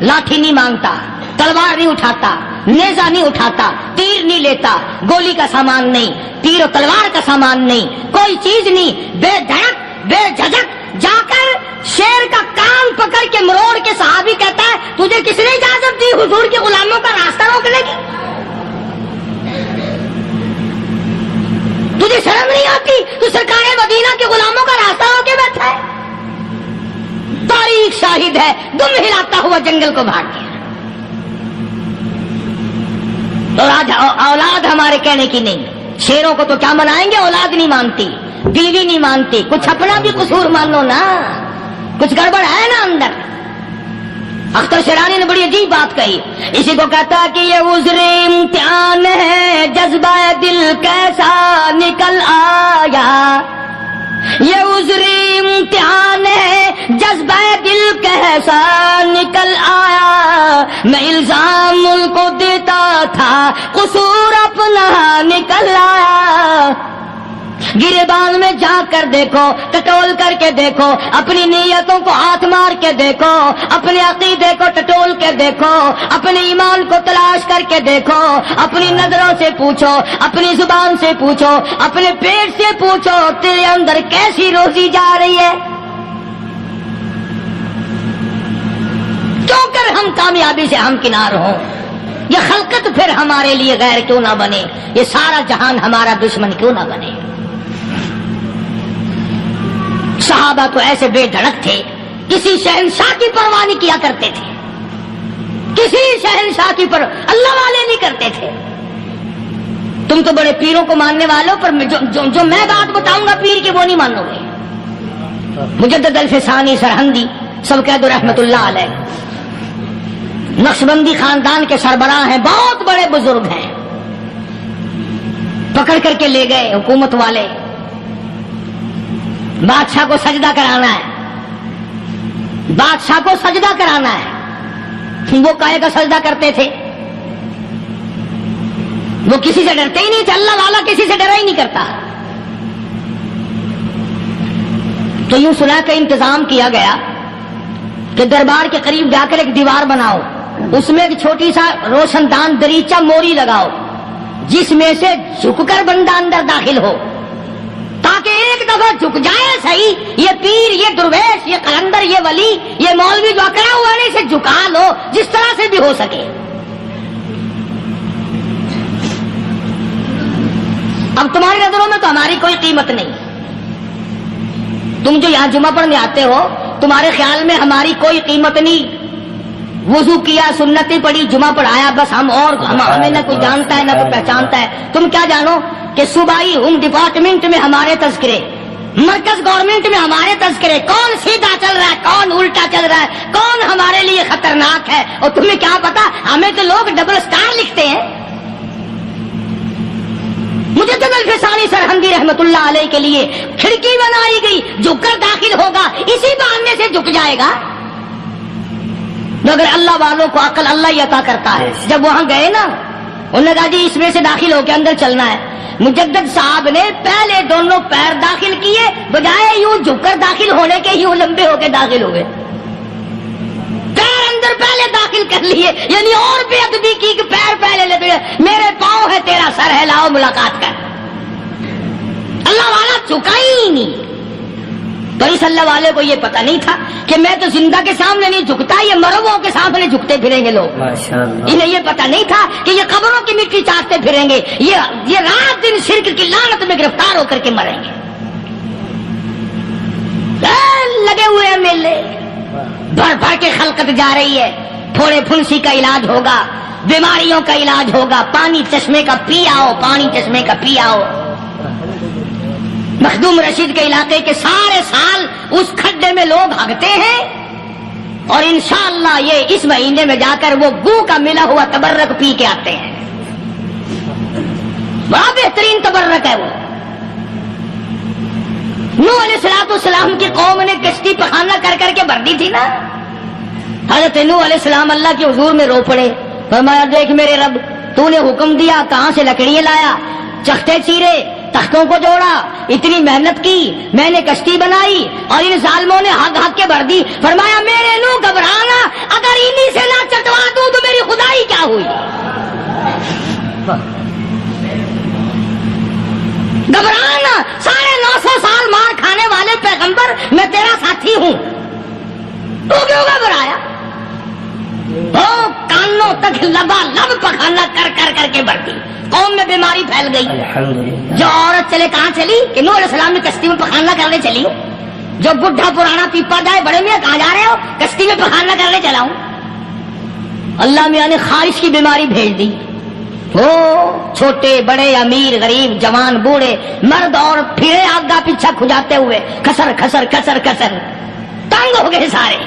لاٹھی نہیں مانگتا، تلوار نہیں اٹھاتا، نیزہ نہیں اٹھاتا، تیر نہیں لیتا، گولی کا سامان نہیں، تیر و تلوار کا سامان نہیں، کوئی چیز نہیں، بے دھڑک بے جھجک جا کر شیر کا کان پکڑ کے مروڑ کے صحابی کہتا ہے تجھے کس نے اجازت دی حضور کے غلاموں کا راستہ روکنے کی؟ تجھے شرم نہیں آتی؟ تو سرکار مدینہ کے غلاموں کا راستہ روکے بیٹھا ہے۔ تاریخ شاہد ہے، دم ہلاتا ہوا جنگل کو بھاگ گیا۔ اور آج اولاد ہمارے کہنے کی نہیں، شیروں کو تو کیا منائیں گے، اولاد نہیں مانتی، بیوی نہیں مانتی، کچھ اپنا بھی قصور مان لو نا، کچھ گڑبڑ ہے نا اندر۔ اختر شیرانی نے بڑی عجیب بات کہی، اسی کو کہتا کہ یہ عذر امتحان ہے، جذبہ دل کیسا نکل آیا، یہ عذر امتحان ہے، جذبہ دل کیسا نکل آیا، میں الزام ان کو دیتا تھا، قصور اپنا نکل آیا۔ گریبان میں جا کر دیکھو، ٹٹول کر کے دیکھو، اپنی نیتوں کو ہاتھ مار کے دیکھو، اپنے عقیدے کو ٹٹول کے دیکھو، اپنے ایمان کو تلاش کر کے دیکھو، اپنی نظروں سے پوچھو، اپنی زبان سے پوچھو، اپنے پیٹ سے پوچھو، تیرے اندر کیسی روزی جا رہی ہے؟ کیوں کر ہم کامیابی سے ہمکنار ہوں؟ یہ خلقت پھر ہمارے لیے غیر کیوں نہ بنے؟ یہ سارا جہان ہمارا دشمن کیوں نہ بنے؟ صحابہ تو ایسے بے دھڑک تھے، کسی شہنشاہ کی پرواہ نہیں کیا کرتے تھے، کسی شہنشاہ کی اللہ والے نہیں کرتے تھے۔ تم تو بڑے پیروں کو ماننے والوں، پر جو میں بات بتاؤں گا پیر کی وہ نہیں مانو گے۔ مجدد الفسانی سرہندی سب کہہ دو رحمت اللہ علیہ، نقشبندی خاندان کے سربراہ ہیں، بہت بڑے بزرگ ہیں، پکڑ کر کے لے گئے حکومت والے، بادشاہ کو سجدہ کرانا ہے، بادشاہ کو سجدہ کرانا ہے۔ وہ کائے کا سجدہ کرتے تھے؟ وہ کسی سے ڈرتے ہی نہیں تھے، اللہ والا کسی سے ڈرا ہی نہیں کرتا۔ تو یوں سنا کا انتظام کیا گیا کہ دربار کے قریب جا کر ایک دیوار بناؤ، اس میں ایک چھوٹی سا روشن دان دریچہ موری لگاؤ، جس میں سے جھک کر بندہ اندر داخل ہو، تاکہ ایک دفعہ جھک جائے صحیح، یہ پیر، یہ درویش، یہ قلندر، یہ ولی، یہ مولوی جو اکڑا ہوا ہے اسے جھکا لو جس طرح سے بھی ہو سکے۔ اب تمہاری نظروں میں تو ہماری کوئی قیمت نہیں، تم جو یہاں جمعہ پڑھنے آتے ہو تمہارے خیال میں ہماری کوئی قیمت نہیں، وضو کیا، سنتیں پڑھی، جمعہ پڑھایا، بس ہمیں نہ کوئی جانتا ہے نہ کوئی پہچانتا ہے. تم کیا جانو کہ صوبائی ہوم ڈپارٹمنٹ میں ہمارے تذکرے، مرکز گورنمنٹ میں ہمارے تذکرے، کون سیدھا چل رہا ہے کون الٹا چل رہا ہے، کون ہمارے لیے خطرناک ہے، اور تمہیں کیا پتا، ہمیں تو لوگ ڈبل سٹار لکھتے ہیں. مجدد الفسانی سرہندی رحمت اللہ علیہ کے لیے کھڑکی بنائی گئی، جھک کر داخل ہوگا اسی بہانے سے جھک جائے گا. مگر اللہ والوں کو عقل اللہ ہی عطا کرتا ہے. جب وہاں گئے نا انہوں نے کہا جی اس میں سے داخل ہو کے اندر چلنا ہے. مجدد صاحب نے پہلے دونوں پیر داخل کیے، بجائے یوں جھک کر داخل ہونے کے یوں لمبے ہو کے داخل ہوئے. پیر اندر پہلے داخل کر لیے، یعنی اور بے ادبی کی کہ پیر پہلے لیتے ہوئے، میرے پاؤں ہے تیرا سر ہے، لاؤ ملاقات کر. اللہ والا جھکا ہی نہیں. تو اس اللہ والے کو یہ پتہ نہیں تھا کہ میں تو زندہ کے سامنے نہیں جھکتا، یہ مرووں کے سامنے جھکتے پھریں گے لوگ. انہیں یہ پتہ نہیں تھا کہ یہ قبروں کی مٹی چاٹتے پھریں گے، یہ رات دن شرک کی لعنت میں گرفتار ہو کر کے مریں گے. لگے ہوئے ہیں میلے، بھر بھر کے خلقت جا رہی ہے. پھوڑے پھنسی کا علاج ہوگا، بیماریوں کا علاج ہوگا، پانی چشمے کا پی آؤ، پانی چشمے کا پی آؤ. مخدوم رشید کے علاقے کے سارے سال اس کھڈے میں لوگ بھاگتے ہیں، اور انشاءاللہ یہ اس مہینے میں جا کر وہ گو کا ملا ہوا تبرک پی کے آتے ہیں. بڑا بہترین تبرک ہے وہ. نوح علیہ السلام کی قوم نے کشتی پخانہ کر کر کے بھر دی تھی نا. حضرت نوح علیہ السلام اللہ کے حضور میں رو پڑے، فرمایا دیکھ میرے رب، تو نے حکم دیا، کہاں سے لکڑیاں لایا، چختے چیرے، تختوں کو جوڑا، اتنی محنت کی، میں نے کشتی بنائی اور ان ظالموں نے ہگ ہگ کے بھر دی. فرمایا میرے نو گھبرانا، اگر انہی سے نہ چٹوا دوں تو میری خدائی کیا ہوئی. گھبرانا، 950 سال مار کھانے والے پیغمبر، میں تیرا ساتھی ہوں، تو کیوں گھبرایا. کانوں تک لبا لب پخانا کر کر کر کے بڑھتی. قوم میں بیماری پھیل گئی. جو عورت چلے کہاں چلی کہ نوح علیہ السلام نے کشتی میں پخانا کرنے چلی. جو بڈھا پرانا پیپا جائے، بڑے میاں کہاں جا رہے ہو، کشتی میں پخانا کرنے چلا ہوں. اللہ میاں نے خارش کی بیماری بھیج دی. چھوٹے بڑے، امیر غریب، جوان بوڑھے، مرد اور پھرے آگا پیچھا کھجاتے ہوئے کھسر کھسر کھسر کھسر تنگ ہو گئے سارے.